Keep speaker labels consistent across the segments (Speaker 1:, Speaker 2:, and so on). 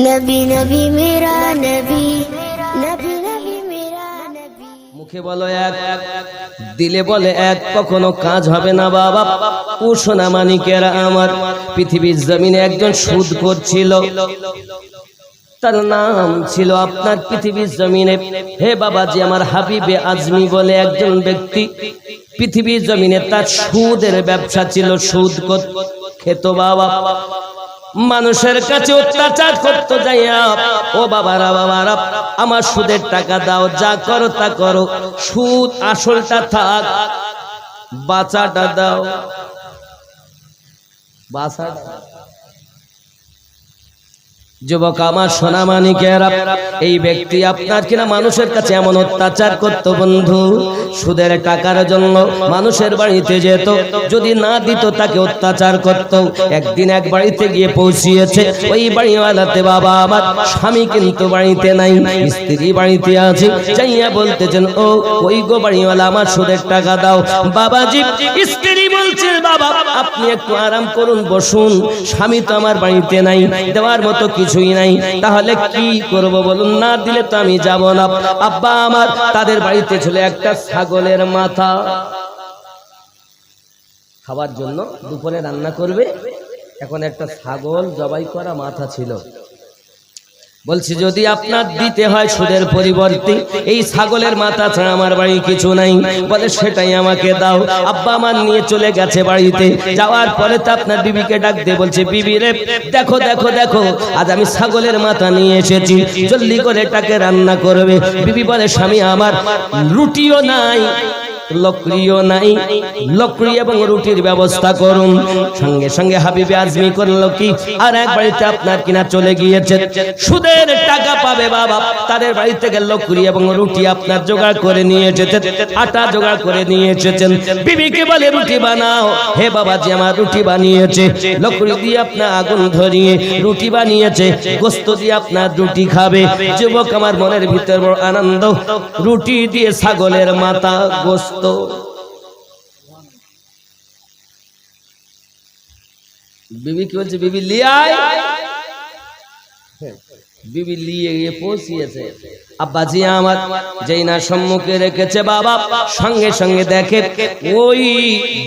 Speaker 1: नबी नबी मेरा नबी नबी नबी मेरा नबी।
Speaker 2: মুখে বলো এক, দিলে বলে এক, কখনো কাজ হবে না বাবা। ও সোনা মানিকেরা আমার, পৃথিবীর জমিনে একজন সুদ করছিল, তার নাম ছিল আপনার পৃথিবীর জমিনে, হে বাবাজি আমার হাবিবে আজমি বলে একজন ব্যক্তি, পৃথিবীর জমিনে তার সুদের ব্যবসা ছিল। সুদ খেত বাবা, মানুষের কাছে অত্যাচার করতে যাইয়া, ও বাবারা বাবারা আমার সুদের টাকা দাও, যা করো তা করো, সুদ আসলটা থাক, বাঁচাটা দাও, বাঁচাটা। যুবক আমার সোনা মানিকেরা, এই ব্যক্তি আপনার কিনা মানুষের কাছে এমন অত্যাচার করত বন্ধু, সুদের টাকার জন্য মানুষের বাড়িতে যেত, যদি না দিত তাকে অত্যাচার করত। একদিন এক বাড়িতে গিয়ে পৌঁছিয়েছে, ওই বাড়িওয়ালাতে বাবা আমার স্বামী কিন্তু বাড়িতে নাই, স্ত্রী বাড়িতে আছে। যাইয়া বলতেছেন, ও ওই গো বাড়িওয়ালা, আমার সুদের টাকা দাও। বাবাজি স্ত্রী বলছে, বাবা আপনি একটু আরাম করুন, বসুন, স্বামী তো আমার বাড়িতে নাই, দেওয়ার মতো কিছুই নাই, তাহলে কি করব বলুন, না দিলে তো আমি যাব না। আব্বা আমার তাদের বাড়িতে ছিল একটা ছাগলের মাথা, খাবার জন্য দুপুরে রান্না করবে, এখন একটা ছাগল জবাই করা মাথা ছিল। বলছি যদি আপনার দিতে হয় সুদের পরিবর্তে এই ছাগলের মাথা ছাড়া আমার বাড়ি কিছু নাই, বলে সেটাই আমাকে দাও। আব্বা আমার নিয়ে চলে গেছে বাড়িতে, যাওয়ার পরে তো আপনার বিবিকে ডাক দিয়ে বলছে, বিবি রে দেখো দেখো দেখো, আজ আমি ছাগলের মাথা নিয়ে এসেছি, জলদি করে এটাকে রান্না করবে। বিবি বলে, স্বামী আমার রুটিও নাই, লকড়িও নাই, লকড়ি এবং রুটির ব্যবস্থা করুন। সঙ্গে সঙ্গে হাবিবে আজমি করলো কি, আর এক বাড়িতে আপনার কিনা চলে গিয়েছে, সুদের টাকা পাবে বাবা, তাদের বাড়ি থেকে লকড়ি এবং রুটি আপনার জোগাড় করে নিয়ে এসেছেন, আটা জোগাড় করে নিয়ে এসেছেন। বিবিকে বলে, রুটি বানাও। হে বাবাজি আমার রুটি বানিয়েছে, লকড়ি দিয়ে আপনার আগুন ধরিয়ে রুটি বানিয়েছে, গোস্ত দিয়ে আপনার রুটি খাবে। যুবক আমার মনের ভিতর বড় আনন্দ, রুটি দিয়ে ছাগলের মাথা, গোস্ত। বিবি কি বলছে, বিবি লিয়ে আয়। বিবি লিয়ে গিয়ে পৌঁছিয়েছে। আব্বাজি আমার যেই না সম্মুখে রেখেছে বাবা, সঙ্গে সঙ্গে দেখে ওই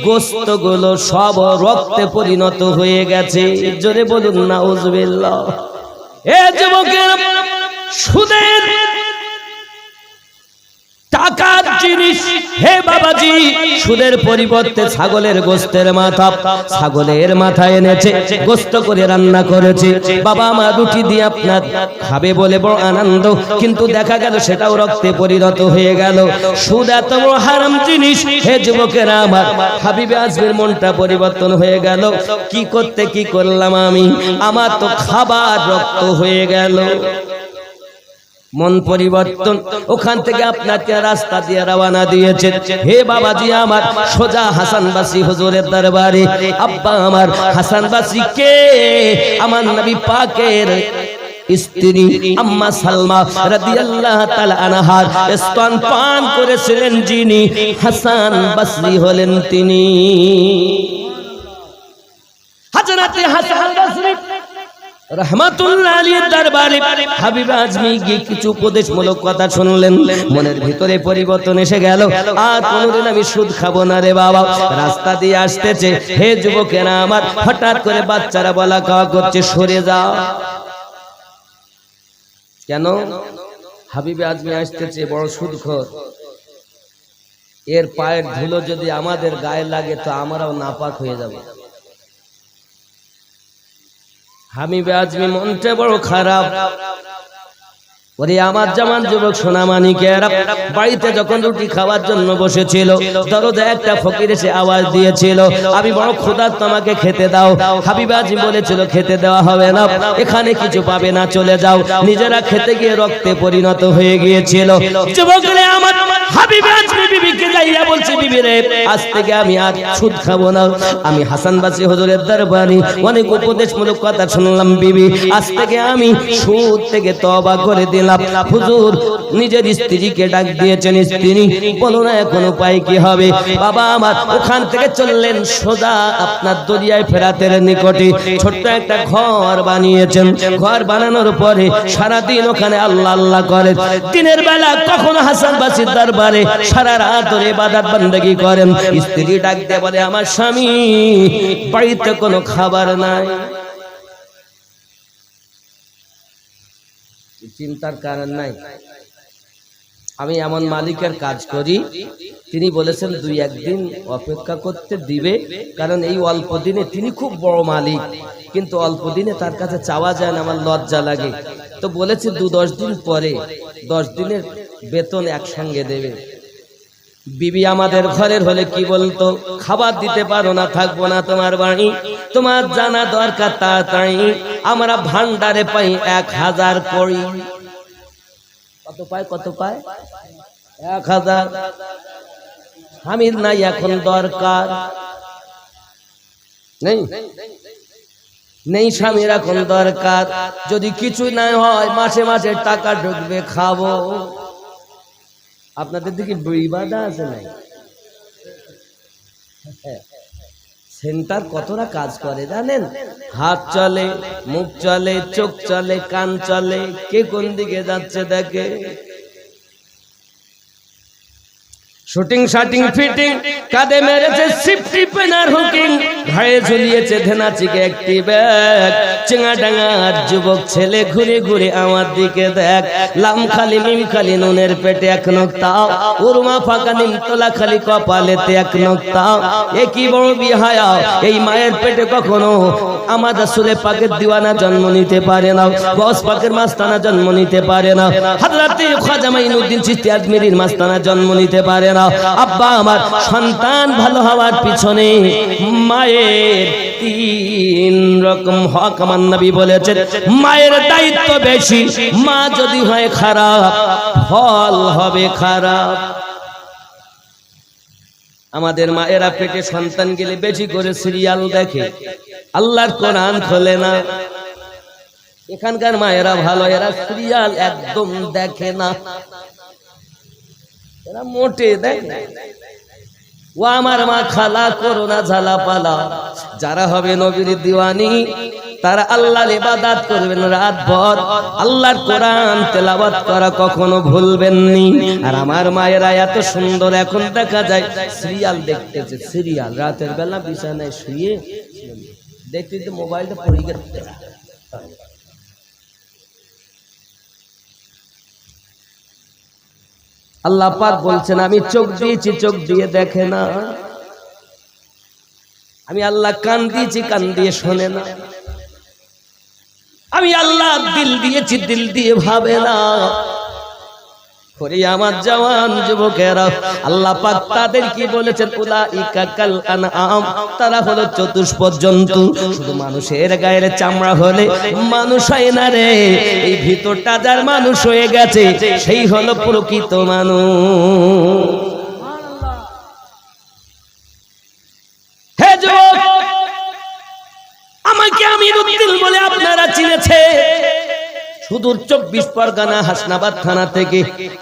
Speaker 2: গোস্ত গুলো সব রক্তে পরিণত হয়ে গেছে। জোরে বলুন নাউজুবিল্লাহ। এ যুবকের, সুদের টাকার জিনিস, হে বাবাজি সুদের পরিবর্তে ছাগলের গোস্তের মাথা, ছাগলের মাথা এনেছে, গোস্ত করে রান্না করেছে। বাবা আমার রুটি দিয়ে আপনার খাবে বলে বড় আনন্দ, কিন্তু দেখা গেল সেটাও রক্তে পরিণত হয়ে গেল। সুদ এত বড় হারাম জিনিস। হে যুবকেরা আমার, হাবিবে আজমির মনটা পরিবর্তন হয়ে গেল। কি করতে কি করলাম আমি, আমার তো খাবার রক্ত হয়ে গেল। মন পরিবর্তন, ওখান থেকে আপনাকে রাস্তা দিয়ে রওনা দিয়েছে। হে বাবাজি আমার, সোজা হাসান বাসি হুজুরের দরবারে। আব্বা আমার হাসান বাসি কে? আমার নবী পাকের স্ত্রী আম্মা সালমা রাদিয়াল্লাহু তাআলা আনহার স্তন পান করেছিলেন যিনি, হাসান বাসরি হলেন তিনি। হযরত হাসান বাসরি রাহমাতুল্লাহ আলাইহির দরবারে হাবিবে আজমি গিয়ে কিছু উপদেশমূলক কথা শুনলেন, মনের ভিতরে পরিবর্তন এসে গেল। আর কোনদিন আমি সুদ খাবো না রে বাবা। রাস্তা দিয়ে আসতেছে, হে যুবকেরা আমার, হঠাৎ করে বাচ্চারা বলা খাওয়া করছে, সরে যাও। কেন? হাবিবে আজমি আসতেছে বড় সুদখোর, এর পায়ের ধুলো যদি আমাদের গায়ে লাগে তো আমরাও নাপাক হয়ে যাব। হাবিবে আজমি মনটা বড় খারাপ। ওরে আমার জামান যুবক সোনা মানিকেরা, বাড়িতে যখন রুটি খাওয়ার জন্য বসেছিল, দরজায় একটা ফকির এসে আওয়াজ দিয়েছিল, আমি বড় ক্ষুধার্ত, আমাকে খেতে দাও। হাবিবে আজমি বলেছিল, খেতে দেওয়া হবে না, এখানে কিছু পাবে না, চলে যাও। নিজেরা খেতে গিয়ে রক্তে পরিণত হয়ে গিয়েছিল। যুবকরে আমার হাবিবে আজমি বিবিকে যাইয়া বলছে, বিবি রে আজ থেকে আমি আর সুদ খাবো না। আমি হাসান বাসরি হুজুরের দরবারে অনেক উপদেশমূলক কথা শুনলাম, বিবি আজ থেকে আমি সুদ থেকে তওবা করে দিলাম। দিলাম। হুজুর নিজের স্ত্রীকে ডাক দিয়েছেন, স্ত্রী বলো না এখন উপায় কি হবে। বাবা আমার ওখান থেকে চললেন সোজা আপনার দরিয়ায় ফেরাতের নিকটে ছোট্ট একটা ঘর বানিয়েছেন। ঘর বানানোর পরে সারাদিন ওখানে আল্লাহ আল্লাহ করে। দিনের বেলা কখনো হাসান বাসির দরবারে সারা রাত ধরে ইবাদত বন্দেগী করেন। স্ত্রী ডাক দিয়ে বলে, আমার স্বামী বাড়িতে কোনো খাবার নাই। চিন্তার কারণ নাই। আমি এমন মালিকের কাজ করি, তিনি বলেছেন 2-1 দিন অপেক্ষা করতে দিবে, কারণ এই অল্প দিনে তিনি খুব বড় মালিক, কিন্তু অল্প দিনে তার কাছে চাওয়া যায় না, আমার লজ্জা লাগে। তো বলেছে 2-10 দিন পরে 10 দিনের বেতন একসঙ্গে দেবে। বিবি আমাদের ঘরের হলে কি বলতো, খাবার দিতে পারো না, থাকবো না তোমার বাড়ি, তোমার জানা দরকার তাড়াতাড়ি। আমরা ভান্ডারে পাই 1000 কড়ি। কত পায় 1000। স্বামীর নাই এখন দরকার, নেই স্বামীর এখন দরকার। যদি কিছু না হয় মাসে মাসে টাকা ঢুকবে, খাবো। আপনাদের দিকে বিবাদা আছে নাই? সেন্টার কতটা কাজ করে জানেন? হাত চলে, মুখ চলে, চোখ চলে, কান চলে, কে কোন দিকে যাচ্ছে দেখে। শুটিং শাটিং ফিটিং, কাঁধে মেরেছে সিফটি পেনার হুকিং, ঘাড়ে ঝুলিয়েছে ধেনাচিকে একটি ব্যাগ। চিঙাডাঙ্গার যুবক ছেলে ঘুরে ঘুরে আমার দিকে দেখ। লাম খালি মিম খালি নুনের পেটে 1 নোক্তা, উরমা ফাঁকা নিমতলা খালি কপালেতে 1 নোক্তা। একই বড় বিহায়া, এই মায়ের পেটে কখনো আমার রাসূলে পাকের দিওয়ানা জন্ম নিতে পারে না, গস পাকের মাস্তানা জন্ম নিতে পারে না, হযরতে খাজা মাইনুদ্দিন চিশতি আজমিরির মাস্তানা জন্ম নিতে পারে না। আব্বা আমার সন্তান ভালো হওয়ার পিছনে মায়ের 3 রকম হক আমার নবী বলেছেন। মায়ের দায়িত্ব বেশি, মা যদি হয় খারাপ ফল হবে খারাপ। আমাদের মায়েরা পেটে সন্তান গেলে বেশি করে সিরিয়াল দেখে, আল্লাহর কোরআন খোলে না। এখানকার মায়েরা ভালো, এরা সিরিয়াল একদম দেখে না, এরা মোটে দেখে। ও আমার মা খালা করোনা ঝালা পালা। যারা হবে নবীর দিওয়ানি তারা আল্লাহর ইবাদত করবেন রাত ভর, আল্লাহর কোরআন তেলাওয়াত করা কখনো ভুলবেন নি। আর আমার মায়েরা এত সুন্দর, এখন দেখা যায় সিরিয়াল দেখতেছে, সিরিয়াল রাতের বেলা বিছানায় শুয়ে দেখতে মোবাইলটা পড়ে গেছে। আল্লাহ পাক বলছেন, আমি চোখ দিয়েছি, চোখ দিয়ে দেখে না। আমি আল্লাহ কান দিয়েছি, কান দিয়ে শোনে না। আমি আল্লাহ দিল দিয়েছি, দিল দিয়ে ভাবে না। আমার জওয়ান যুবকেরা, আল্লাহ পাক তাদের কি বলেছেন, উলাইকা কাল আনআম, তারা হলো চতুষ্পদ জন্তু। শুধু মানুষের গায়ের চামড়া হলে মানুষ হয় না রে, এই ভিতরটা যার মানুষ হয়ে গেছে সেই হলো প্রকৃত মানুষ। হে যুবক, আমাকে আমিরুদ্দিন বলে আপনারা চিনেছে। সুদূর 24 পরগনা হাসনাবাদ থানা থেকে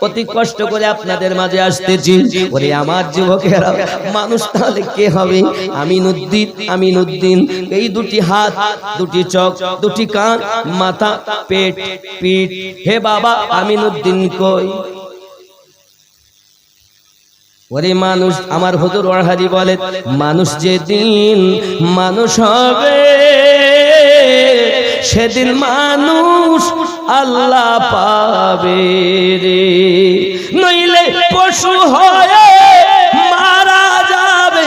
Speaker 2: অতি কষ্ট করে আপনাদের মাঝে আসতেছি। ওরে আমার যুবকেরা, মানুষ তাহলে কে হবে? আমিনুদ্দিন, আমিনুদ্দিন। এই 2টি হাত, 2টি চোখ, 2টি কান, মাথা, পেট, পিঠ। হে বাবা, আমিনুদ্দিন কই? ওরে মানুষ, আমার হুজুর ওয়াহাবি বলে, মানুষ যেদিন মানুষ হবে সেদিন মানুষ আল্লাহ পাবে রে, নইলে পশু হয়ে মারা যাবে।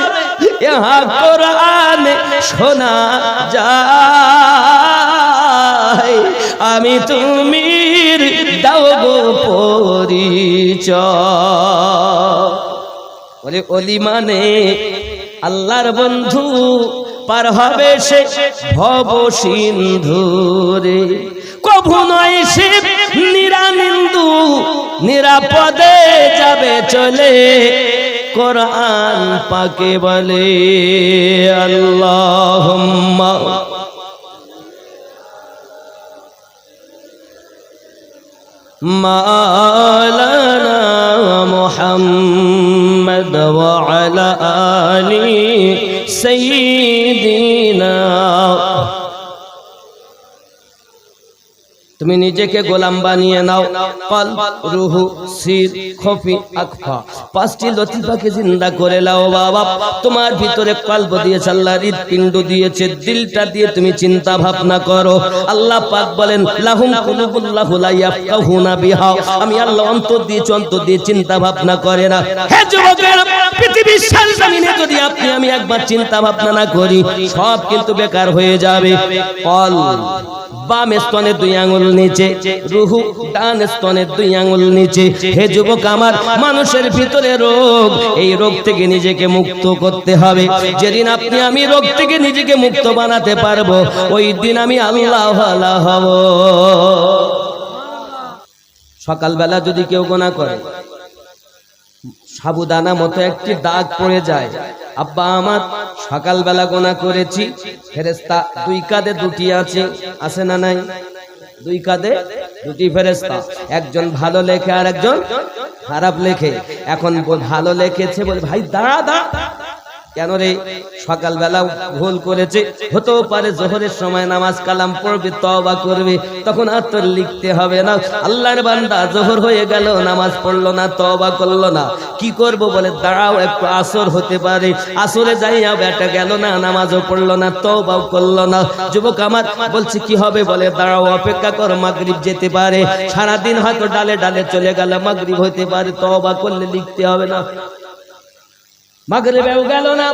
Speaker 2: ইহা কোরআনে শোনা যায়, আমি তুমি দাও গো পরিচয়। বলে ওলি মানে আল্লাহর বন্ধু, পার হবে সে ভব সিন্ধুরে। কভু নয় সে নিরানিন্দু, নিরাপদে যাবে চলে। কোরআন পাকে বলে, আল্লাহুম্মা মাওলানা মুহাম্মদ ওয়া আলা আলি সাইয়্যিদিনা। তুমি নিজেকে গোলাম বানিয়ে নাও। কলব, রুহু, সির, খফি, আকফা, পাঁচটি লতিফাকে জিন্দা করে নাও বাবা। তোমার ভিতরে কলব দিয়েছে আল্লাহ, হৃদপিণ্ড দিয়েছে, দিলটা দিয়ে তুমি চিন্তা ভাবনা করো। আল্লাহ পাক বলেন লাহুম কুলুবুল্লাহু লা ইয়াফকাহুনা বিহা। আমি আল্লাহ অন্তর দিয়েছি, অন্তর দিয়ে চিন্তা ভাবনা করে না। হে যুবকেরা, পৃথিবীর জমিনে যদি আপনি আমি একবার চিন্তা ভাবনা না করি, সব কিন্তু বেকার হয়ে যাবে। কল বাম স্তনে 2 আঙ্গুল নিচে, রুহু ডান স্তনে 2 আঙ্গুল নিচে। হে যুবক আমার, মানুষের ভিতরে রোগ, এই রোগ থেকে নিজেকে মুক্ত করতে হবে। যেদিন আপনি আমি রোগ থেকে নিজেকে মুক্ত বানাতে পারবো, ওই দিন আমি আল্লাহ ওয়ালা হব। সকালবেলা যদি কেউ গোনা করে, সাবুদানা মতো একটি দাগ পড়ে যায়, আব্বা আমার সকালবেলা গোনা করেছি, ফেরেশতা 2 কাঁধে 2টি আছে না নাই? 2 কাঁধে 2টি ফেরেশতা, একজন ভালো লেখে আর একজন খারাপ লেখে। এখন ভালো লেখেছে বলে ভাই দাঁড়া, কেন রে? সকালবেলা ভুল করেছে, হতেও পারে জোহরের সময় নামাজ কালাম পড়বে, তওবা করবে, তখন আর তোর লিখতে হবে না। আল্লাহর বান্দা জোহর হয়ে গেল, নামাজ পড়লো না, তওবা করলো না, কি করব বলে দাঁড়াও একটু, আসর হতে পারে, আসরে যাইয়া বেটা গেল না, নামাজও পড়লো না, তওবাও করলো না। যুবক আমার বলছে কি হবে বলে দাঁড়াও, অপেক্ষা কর, মাগরিব যেতে পারে, সারাদিন হয়তো ডালে ডালে চলে গেল, মাগরিব হতে পারে, তওবা করলে লিখতে হবে না। মাগরিবেও গেল না,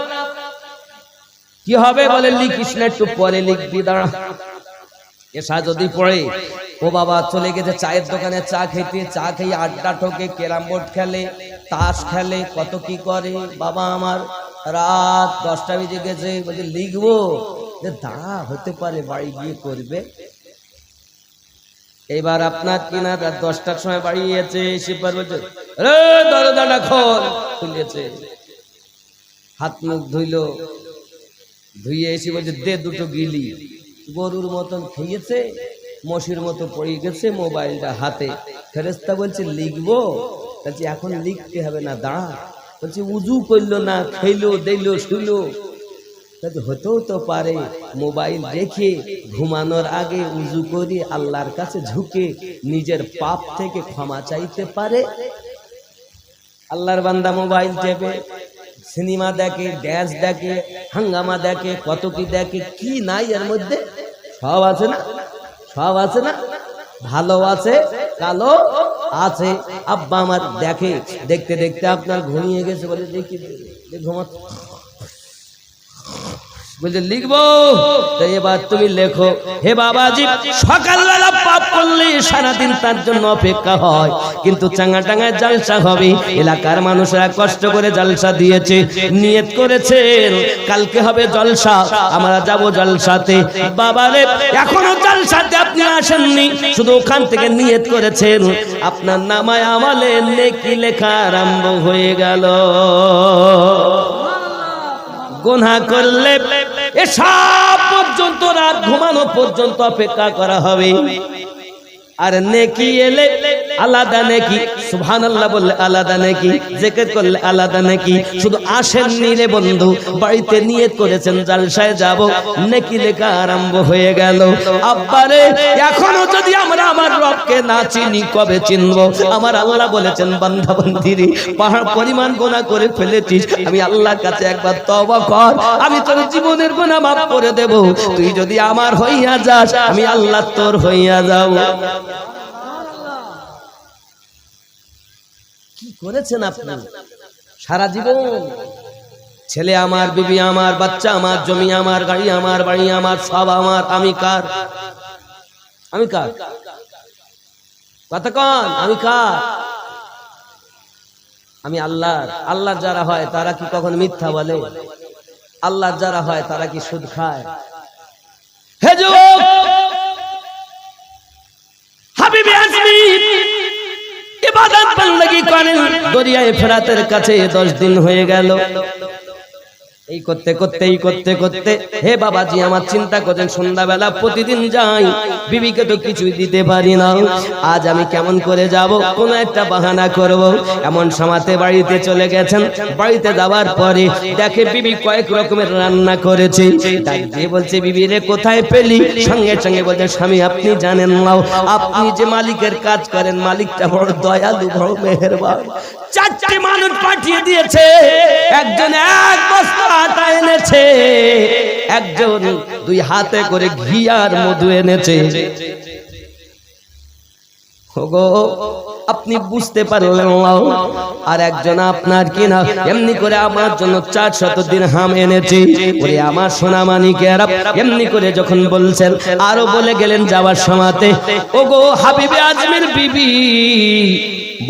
Speaker 2: কি হবে বলে লিখিস না, একটু পরে লিখবি, দাঁড়া। এসা যদি পড়ে, ও বাবা চলে গেছে চায়ের দোকানে চা খেতে, চা খেয়ে আড্ডা ঠোকে, ক্যারাম বোর্ড খেলে, তাস খেলে, কত কি করে। বাবা আমার রাত 10টা বেজে গেছে, বলছে লিখবো, দাঁড়া হতে পারে বাড়ি গিয়ে করবে। এইবার আপনার কিনা রাত 10টার সময় বাড়ি গিয়েছে, এসে বলছে দরজাটা খোল, খুলেছে, হাত মুখ ধুইয়ে এসে বলছে দে 2টো গিলি। গরুর মতন খেয়েছে, মশির মতো পড়ে গেছে, মোবাইলটা হাতে। ফেরেশতা বলছে লিখবো, বলছে এখন লিখতে হবে না, দাঁড়া। বলছে উজু করলো না, খেলো দিলো শুলো, হতেও তো পারে মোবাইল রেখে ঘুমানোর আগে উজু করে আল্লাহর কাছে ঝুঁকে নিজের পাপ থেকে ক্ষমা চাইতে পারে। আল্লাহর বান্দা মোবাইল টেপে সিনেমা দেখে, ড্যান্স দেখে, হাঙ্গামা দেখে, কত কি দেখে, কি নাই এর মধ্যে? সব আছে না, সব আছে না, ভালো আছে, কালো আছে। আব্বা আমার দেখে, দেখতে দেখতে আপনার ঘুমিয়ে গেছে, বলে দেখি ঘুমা, বলছে লিখবো, তাই এবার তুমি লেখো। হে বাবাজি, সকালবেলা পাপ করলে সারাদিন তার জন্য অপেক্ষা হয়, কিন্তু চাঙ্গা টাঙ্গায় জালসা হবে। এলাকার মানুষরা কষ্ট করে জালসা দিয়েছে, নিয়ত করেছেন কালকে হবে জলসা, আমরা যাব জলসাতে। বাবারে এখনো জলসাতে আপনি আসেননি, শুধু ওখান থেকে নিয়ত করেছেন, আপনার নামায় আমলে নেকি লেখা আরম্ভ হয়ে গেল। গুনাহ করলে এসব পর্যন্ত, রাত ঘুমানো পর্যন্ত অপেক্ষা করা হবে, আর নেকি এলে আলাদা নেকি, সুবহানাল্লাহ বললে আলাদা নেকি, জিকির করলে আলাদা নেকি। শুধু আসেননি রে বন্ধু, বাড়িতে নিয়ত করেছেন জালসায় যাব, নেকি লেখা আরম্ভ হয়ে গেল। আব্বারে এখনো যদি আমরা আমার রবকে না চিনি, কবে চিনব? আমার আল্লাহ বলেছেন বান্দা বান্দিরে, পাহাড় পরিমাণ গুনাহ করে ফেলেছিস, আমি আল্লাহর কাছে একবার তওবা কর, আমি তোর জীবনের গুনাহ মাফ করে দেব। তুই যদি আমার হইয়া যাস, আমি আল্লাহ তোর হইয়া যাব। কি করেছেন আপনি সারা জীবন? ছেলে আমার, বিবি আমার, বাচ্চা আমার, জমি আমার, গাড়ি আমার, বাড়ি আমার, সব আমার। আমি কার? আমি কার? কথা কন, আমি কার? আমি আল্লাহর। আল্লাহর যারা হয় তারা কি কখন মিথ্যা বলে? আল্লাহর যারা হয় তারা কি সুদ খায়? হে যুবক, হাবিবে আজমি ইবাদত বندگی করেন, দরিয়ায়ে ফেরাতের কাছে 10 দিন হয়ে গেল। এই করতে করতে হে বাবাজি আমার চিন্তা করেন, সন্ধ্যাবেলা প্রতিদিন যাই, বিবিকে তো কিছুই দিতে পারি না, আজ আমি কেমন করে যাব, কোন একটা বাহানা করব। এমন সময়তে বাড়িতে চলে গেছেন। বাড়িতে যাওয়ার পরে দেখে বিবি কয়েক রকমের রান্না করেছে। ডাক দিয়ে বলছে, বিবি রে কোথায় পেলি? সঙ্গে সঙ্গে বলছে, স্বামী আপনি জানেন না, আপনি যে মালিকের কাজ করেন, মালিকটা বড় দয়ালু, বড় মেহেরবান। 4টে মানুষ পাঠিয়ে দিয়েছে, একজন 1 বস্তা আটা এনেছে, একজন 2 হাতে করে ঘি আর মধু এনেছে। ওগো আপনি বুঝতে পারলেন না, আর একজন আপনার কিনা এমনি করে আমার জন্য 400 দিরহাম এনেছে। ওরে আমার সোনা মানিকেরা, এমনি করে যখন বলছেন, আরো বলে গেলেন যাওয়ার সময়তে, ওগো হাবিবে আজমির বিবি,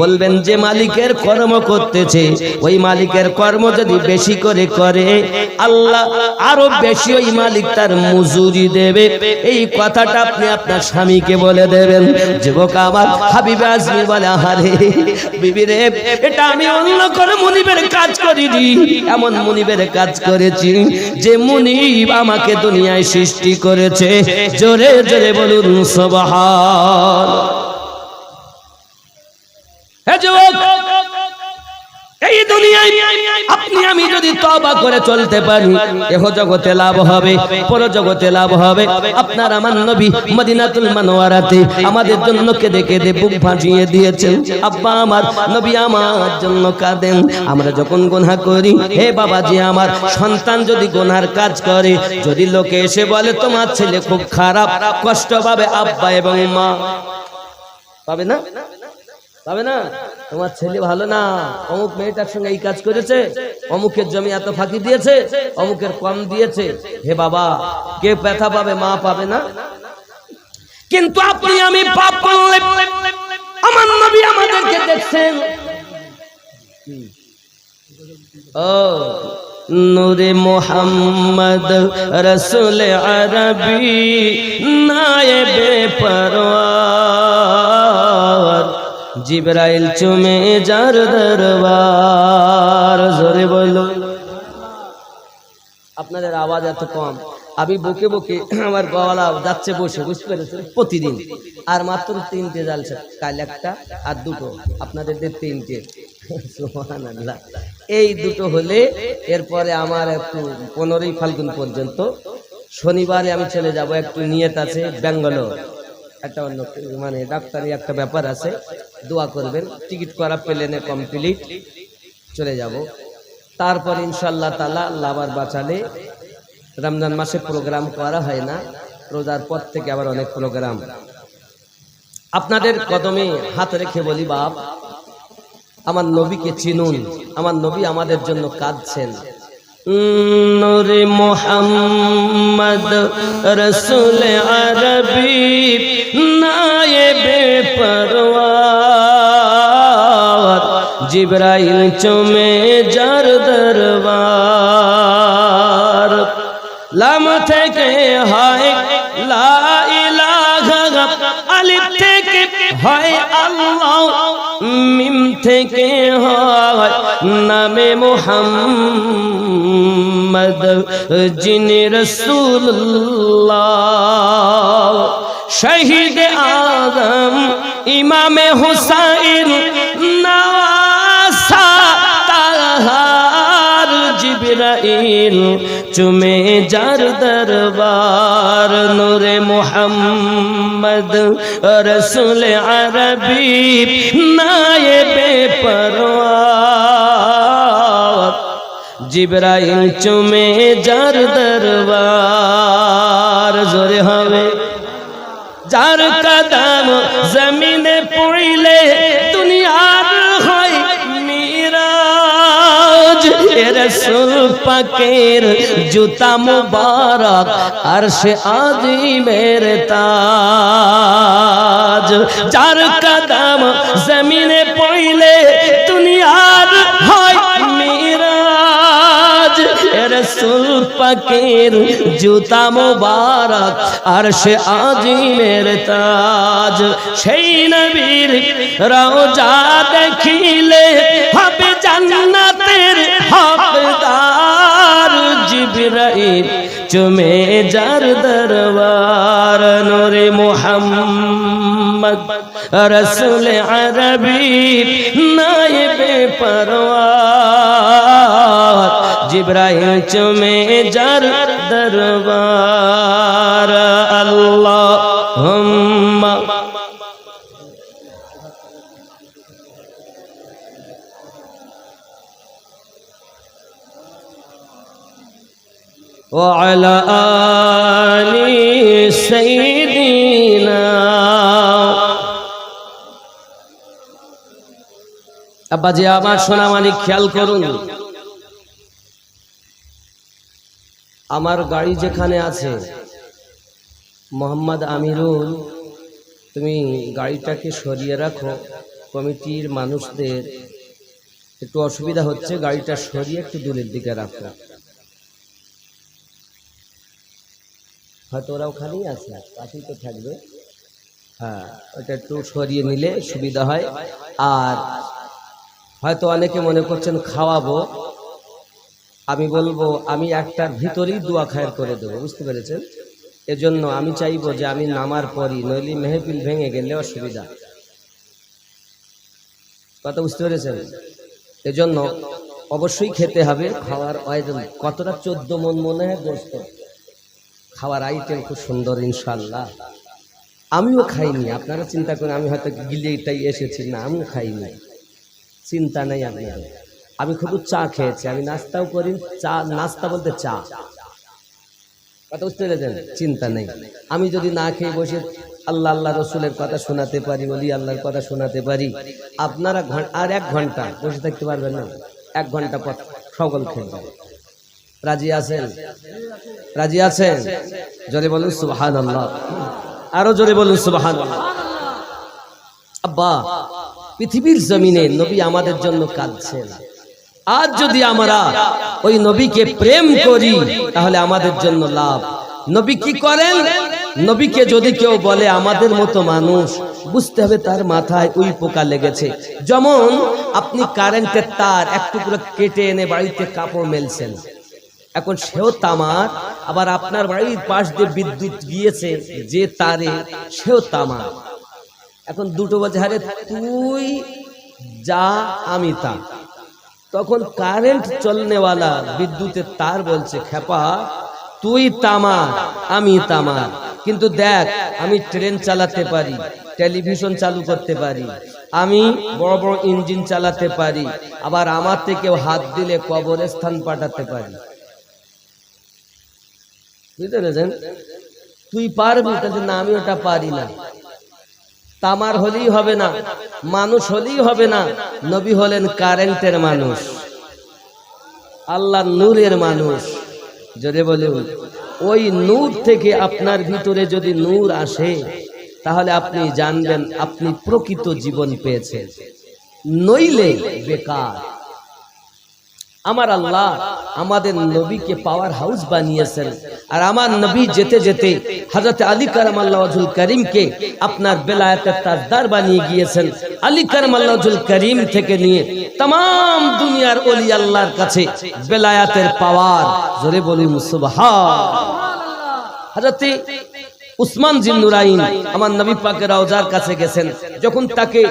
Speaker 2: বলবেন যে মালিকের কর্ম করতেছে, ওই মালিকের কর্ম যদি বেশি করে করে, আল্লাহ আরো বেশি ওই মালিক তার মজুরি দেবে। এই কথাটা আপনি আপনার স্বামীকে বলে দেবেন। যুবক আমার হাবিবে আজমি বলে, আরে বিবি রে, এটা আমি অন্য কোনো মুনিবের কাজ করিনি, এমন মুনিবের কাজ করেছি যে মুনিব আমাকে দুনিয়ায় সৃষ্টি করেছে। জোরে জোরে বলুন সুবহান। এই দুনিয়ায় আপনি আমি যদি তওবা করে চলতে পারি, এহ জগতে লাভ হবে, পর জগতে লাভ হবে। আপনার আমার নবী মদিনাতুল মুনাওয়ারাতে আমাদের জন্য কেঁদে কেঁদে বুক ভাসিয়ে দিয়েছেন। আব্বা আমার, নবী আমার জন্য কাঁদেন। আমরা যখন গুনাহ করি, হে বাবাজি আমার, সন্তান যদি গুনার কাজ করে, যদি লোকে এসে বলে তোমার ছেলে খুব খারাপ, কষ্ট পাবে আব্বা এবং মা। পাবে না? পাবে না? তোমার ছেলে ভালো না, অমুক মেয়েটার সঙ্গে এই কাজ করেছে, অমুকের জমি এত ফাঁকি দিয়েছে, অমুকের কম দিয়েছে। হে বাবা, কে ব্যথা পাবে? মা পাবে না? কিন্তু আপনি আমি পাপ করলে, আমার নবী আমাদেরকে দেখছেন। ও নূরে মুহাম্মদ রাসূল আরবি নায়েবে পরওয়ার, জিবরাইল চুমে যার দরবার। জোরে বলো। আপনাদের আওয়াজ এত কম, আমি বকে বকে আমার গলা যাচ্ছে বসে, বুঝতে পেরেছেন? প্রতিদিন আর মাত্র 3টে জালসা, কাল একটা আর 2টো, আপনাদের 3টে। সুবহানাল্লাহ। এই 2টো হলে এরপরে আমার একটু 15ই ফাল্গুন পর্যন্ত, শনিবারে আমি চলে যাব, একটু নিয়ত আছে ব্যাঙ্গালোর, একটা অন্য মানে ডাক্তারি একটা ব্যাপার আছে, দোয়া করবেন। টিকিট করা প্লেনে কমপ্লিট, চলে যাব। তারপর ইনশাআল্লাহ তাআলা আবার বাঁচালে রমজান মাসে প্রোগ্রাম করা হয় না, রোজার পর থেকে আবার অনেক প্রোগ্রাম। আপনাদের কদমে হাত রেখে বলি, বাপ আমার নবীকে চিনুন, আমার নবী আমাদের জন্য কাঁদছেন। নূরে মুহাম্মদ রাসূল আরবি নায়েবে পরওয়ার, জিবরাইল চুমে যার দরবার। লাম থেকে হয় লা ইলাহা, আলিফ থেকে হয় আল্লাহ, মিম থেকে হয় নামে মুহাম্মদ যিনি রাসূলুল্লাহ। শহীদ আজম ইমামে হুসাইন নওয়াসা তাহার, জিবরাইল চুমে যার দরবার। নূরে মুহাম্মদ রাসূল আরবি নায়েবে পরওয়ার, জিবরাইল চুমে যার দরবার। জোরে হবে। যার কদম জমিনে পড়িলে দুনিয়ার হয় মিরাজ, রাসূল পাকের জুতা মুবারক আরশে আজিমের তাজ। যার কদম জমিনে পড়িলে দুনিয়ার হয় মিরাজ, রাসূল পাকের জুতা মুবারক আরশে আজিমের তাজ। সেই নবীর রওজা দেখিলে হবে জান্নাতের হকদার, জিবরাইল চুমে যার দরবার নূরে মুহাম্মদ রসুল আরবি নায়েবে পরওয়ার জিবরাইল চুমে যার দরবার আল্লাহুম্মা وعلى آل سيدنا আব্বাজি আমার সোনামানিক খেয়াল করুন, আমার গাড়ি যেখানে আছে মোহাম্মদ আমিরুল, তুমি গাড়িটাকে সরিয়ে রাখো। কমিটির মানুষদের একটু অসুবিধা হচ্ছে, গাড়িটা সরিয়ে একটু দূরের দিকে রাখো। হয়তো ওরা ওখানেই আছে, পাশেই তো থাকবে। হ্যাঁ, ওটা একটু সরিয়ে নিলে সুবিধা হয়। আর হয়তো অনেকে মনে করছেন খাওয়াবো, আমি বলবো আমি একটার ভিতরেই দোয়া খায়ের করে দেবো, বুঝতে পেরেছেন? এজন্য আমি চাইবো যে আমি নামার পরই, নইলে মেহফিল ভেঙে গেলে অসুবিধা। কথা বুঝতে পেরেছেন? এজন্য অবশ্যই খেতে হবে। খাওয়ার আয়োজন কতটা 14 মন মনে হয় গোস্ত, খাওয়ার আইটেম খুব সুন্দর ইনশাল্লাহ। আমিও খাইনি, আপনারা চিন্তা করেন আমি হয়তো গিলেটাই এসেছি, না আমিও খাইনি, চিন্তা নেই আপনাদের। আমি খুব চা খেয়েছি, আমি নাস্তাও করি, চা নাস্তা বলতে চা। কথা বুঝতে পেরেছেন? চিন্তা নেই। আমি যদি না খেয়ে বসে আল্লাহ আল্লাহ রসুলের কথা শোনাতে পারি, বলি আল্লাহর কথা শোনাতে পারি, আপনারা আর 1 ঘন্টা বসে থাকতে পারবেন না। 1 ঘন্টা পর সকল খেয়ে যাবে। রাজি আছেন? রাজি আছেন? জোরে বলুন সুবহানাল্লাহ, আরো জোরে বলুন সুবহানাল্লাহ। আব্বা, পৃথিবীর জমিনে নবী আমাদের জন্য কাঁদছেন। আজ যদি আমরা ওই নবীকে প্রেম করি তাহলে আমাদের জন্য লাভ। নবী কি করেন? নবীকে যদি কেউ বলে আমাদের মতো মানুষ, বুঝতে হবে তার মাথায় উই পোকা লেগেছে। যেমন আপনি কারেন্টের তার এক টুকরো কেটে এনে বাড়িতে কাপড় মেলছেন, এখন সেও তামার, আবার আপনার বাড়ির পাশ দিয়ে বিদ্যুৎ গিয়েছে যে তারে, সেও তামার। এখন দুটো বলছে আরে তুই যা আমি তা। তখন কারেন্ট চলনেওয়ালা বিদ্যুতের তার বলছে খেপা তুই তামার আমি তামার, কিন্তু দেখ আমি ট্রেন চালাতে পারি, টেলিভিশন চালু করতে পারি, আমি বড় বড় ইঞ্জিন চালাতে পারি, আবার আমার থেকেও হাত দিলে কবরস্থান পাঠাতে পারি। বুঝতে পেরেছেন? তুই পারবি, কিন্তু না আমি ওটা পারি না। তামার হলেই হবে না, মানুষ হলেই হবে না, নবী হলেন কারেন্টের মানুষ, আল্লাহ নূরের মানুষ। যদি বলুন ওই নূর থেকে আপনার ভিতরে যদি নূর আসে তাহলে আপনি জানবেন আপনি প্রকৃত জীবন পেয়েছেন, নইলে বেকার। আমার আল্লাহ আমাদের নবীকে পাওয়ার হাউস বানিয়েছেন, আর আমার নবী যেতে যেতে হযরত আলী কারামাল্লাহু ওয়াজহুল করিমকে আপনার বেলায়েতের তাজদার বানিয়ে গিয়েছেন। আলী কারামাল্লাহু ওয়াজহুল করিম থেকে নিয়ে तमाम দুনিয়ার ওলি আল্লাহর কাছে বেলায়েতের পাওয়ার। জোরে বলুন সুবহানাল্লাহ। হযরত উসমান জিন্নুরাইন আমার নবী পাকের রওজার কাছে গেছেন, যখন তাকে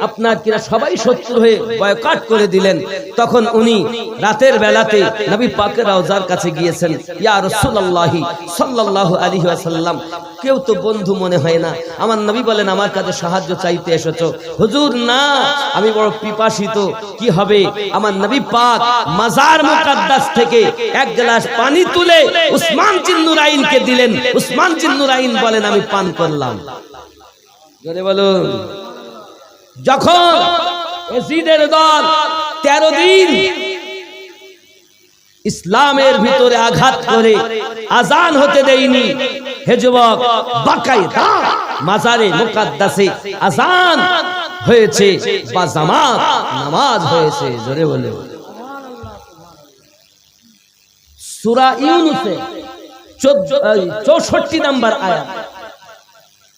Speaker 2: আপনার কিনা সবাই শত্রু হয়ে বয়কট করে দিলেন, তখন উনি রাতের বেলাতে নবী পাকের রওজার কাছে গিয়েছেন। ইয়া রাসূলুল্লাহ সাল্লাল্লাহু আলাইহি ওয়াসাল্লাম, কেউ তো বন্ধু মনে হয় না। আমার নবী বলেন আমার কাছে সাহায্য চাইতে এসেছো? হুজুর না, আমি বড় পিপাসিত, কি হবে? আমার নবী পাক মাজার মুকাদ্দাস থেকে 1 গ্লাস পানি তুলে উসমান জিন্নুরাইনকে দিলেন। উসমান জিন্নুরাইন বলেন আমি পান করলাম। জোরে বলুন। যখন এজিদের দল 13 দিন ইসলামের ভিতরে আঘাত করে আজান হতে দেয়নি, হে যুবক, বাকায়দা মাজারে মুকাদ্দাসে আজান হয়েছে বা জামাত নামাজ হয়েছে। জোরে বলুন সূরা ইউনূসে 64 নম্বর আয়াত,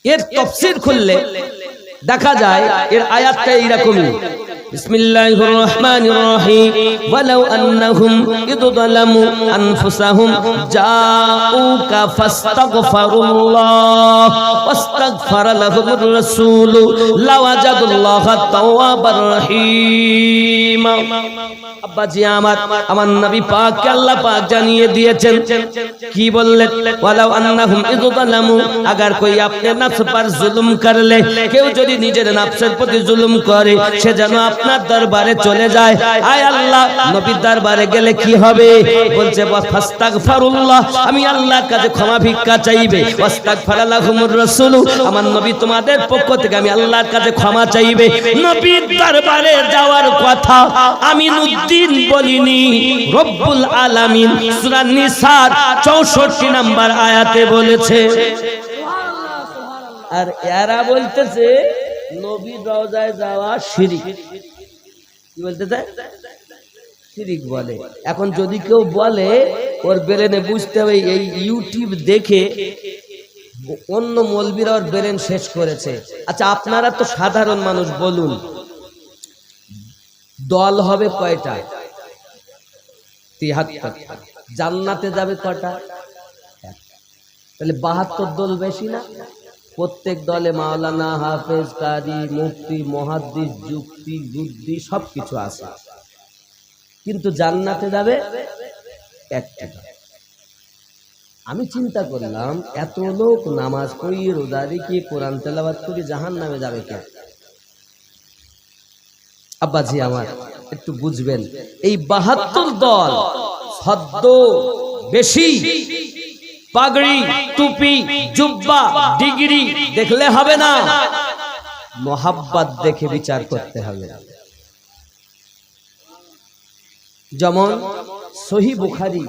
Speaker 2: এর তাফসীর খুললে দেখা যায় এর আয়াতটা এইরকমই। বিসমিল্লাহির রহমানির রহিম ওয়ালাউ আন্নাহুম ইদ যালামু আনফুসাহুম জাউকা ফাস্তাগফিরুল্লাহ ওয়াস্তাগফারা লাহুমুর রাসূল লাওয়াজাদুল্লাহা তাওয়াবার রহিম। আব্বাজি আমার নবী পাককে আল্লাহ পাক জানিয়ে দিয়েছেন, কি বললেন? ওয়ালাউ আন্নাহুম ইদ যালামু, अगर कोई अपने नफ्स पर जुल्म कर ले, কেউ যদি নিজের নফসের প্রতি জুলুম করে সে যেন আপনার দরবারে চলে যায়। আয় আল্লাহ, নবীর দরবারে গেলে কি হবে? বলছে ফাস্তাগফিরুল্লাহ, আমি আল্লাহর কাছে ক্ষমা ভিক্ষা চাইবে। ওয়াস্তাগফারা লাহুমুর রাসূল, আমার নবী তোমাদের পক্ষ থেকে আমি আল্লাহর কাছে ক্ষমা চাইবে। নবীর দরবারে যাওয়ার কথা আমিনুদ্দিন বলিনি, রব্বুল আলামিন সূরা নিসার 64 নম্বর আয়াতে বলেছে। আর এরা বলতেছে নবীর রওজায় যাওয়া শিরিক। কি বলতেছে? শিরিক বলে। এখন যদি কেউ বলে, ওর ব্রেনে বুঝতে হবে এই ইউটিউব দেখে অন্য মৌলবীরা ওর ব্রেন শেষ করেছে। আচ্ছা, আপনারা তো সাধারণ মানুষ, বলুন দল হবে কয়টা? 73। জান্নাতে যাবে কয়টা? তাহলে 72 দল বেশি না? প্রত্যেক দলে মাওলানা, হাফেজ, কারি, মুফতি, মুহাদ্দিস, যুক্তি, বুদ্ধি সবকিছু আছে, কিন্তু জান্নাতে যাবে একটা। আমি চিন্তা করলাম, এত লোক নামাজ পড়ি, রোজা রেখে, কোরআন তেলাওয়াত করে জাহান্নামে যাবে কে? আব্বাজি আমার একটু বুঝবেন, এই 72 দল সদ্য বেশি পাগড়ি, টুপি, জুব্বা, ডিগ্রি দেখলে হবে না, মোহাব্বত দেখে বিচার করতে হবে। যেমন সহিহ বুখারী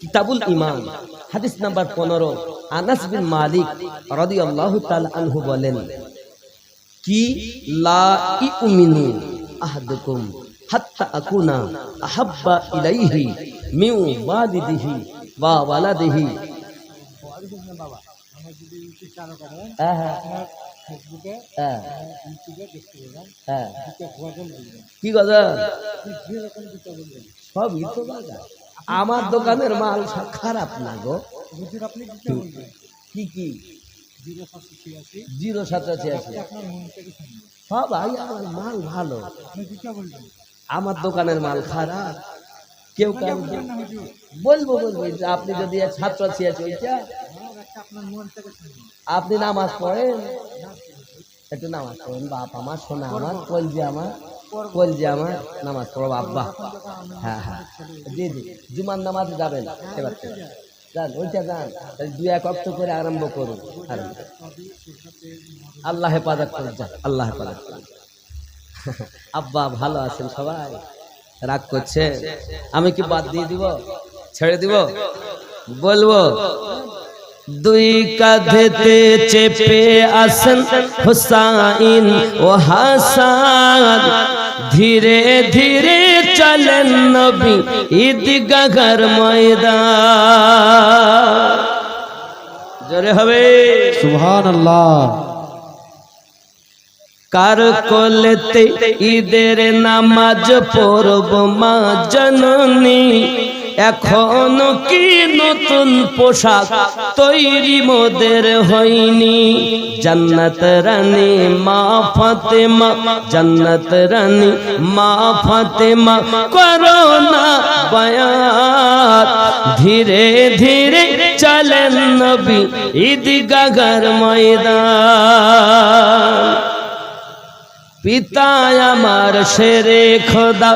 Speaker 2: কিতাবুল ঈমান হাদিস নাম্বার 15, আনাস বিন মালিক রাদিয়াল্লাহু তাআলা আনহু বলেন, কি লা ইউমিনু আহাদুকুম হাত্তা আকুনা আহাব্বা ইলাইহি মিন ওয়ালিদিহি ওয়া ওয়ালাদিহি। কি কথা? সবই তো আমার দোকানের মাল খারাপ না গো। কি কি 0786 সব ভাই, আমার মাল ভালো, আমার দোকানের মাল খারাপ। কেউ বলবো আপনি যদি ছাত্র ছিয়াছি, ওইটা আপনি নামাজ পড়েন, একটু নামাজ পড়েন বাপ আমার, শোনা আমার, কলজি আমার, কলজি আমার, নামাজ পড়ো আব্বা। হ্যাঁ হ্যাঁ দিদি, জুমার নামাজে যাবেন, এবার যান, ওইটা যান, 2-1 ওয়াক্ত করে আরম্ভ করুন। আল্লাহ হেফাজত করে যান, আল্লাহ হেফাজত করুন। আব্বা ভালো আছেন সবাই? রাগ করছে? আমি কি বাদ দিয়ে দিব, ছেড়ে দিব? বলবো, দুই কাঁধেতে চেপে আসেন হুসাইন ও হাসান, ধীরে ধীরে চলেন নবী ঈদগাহর ময়দান। জোরে হবে
Speaker 3: সুবহানাল্লাহ।
Speaker 2: কার কোলেতে ঈদের নামাজ পড়ব মা জননী, এখনো কি নতুন পোশাক তৈরি মোদের হয়নি। জান্নাত রানী মা ফাতেমা, জান্নাত রানী মা ফাতেমা, করোনা বায়াত, ধীরে ধীরে চলেন নবী ঈদগাহর ময়দান। পিতা আমার শেরে খোদা,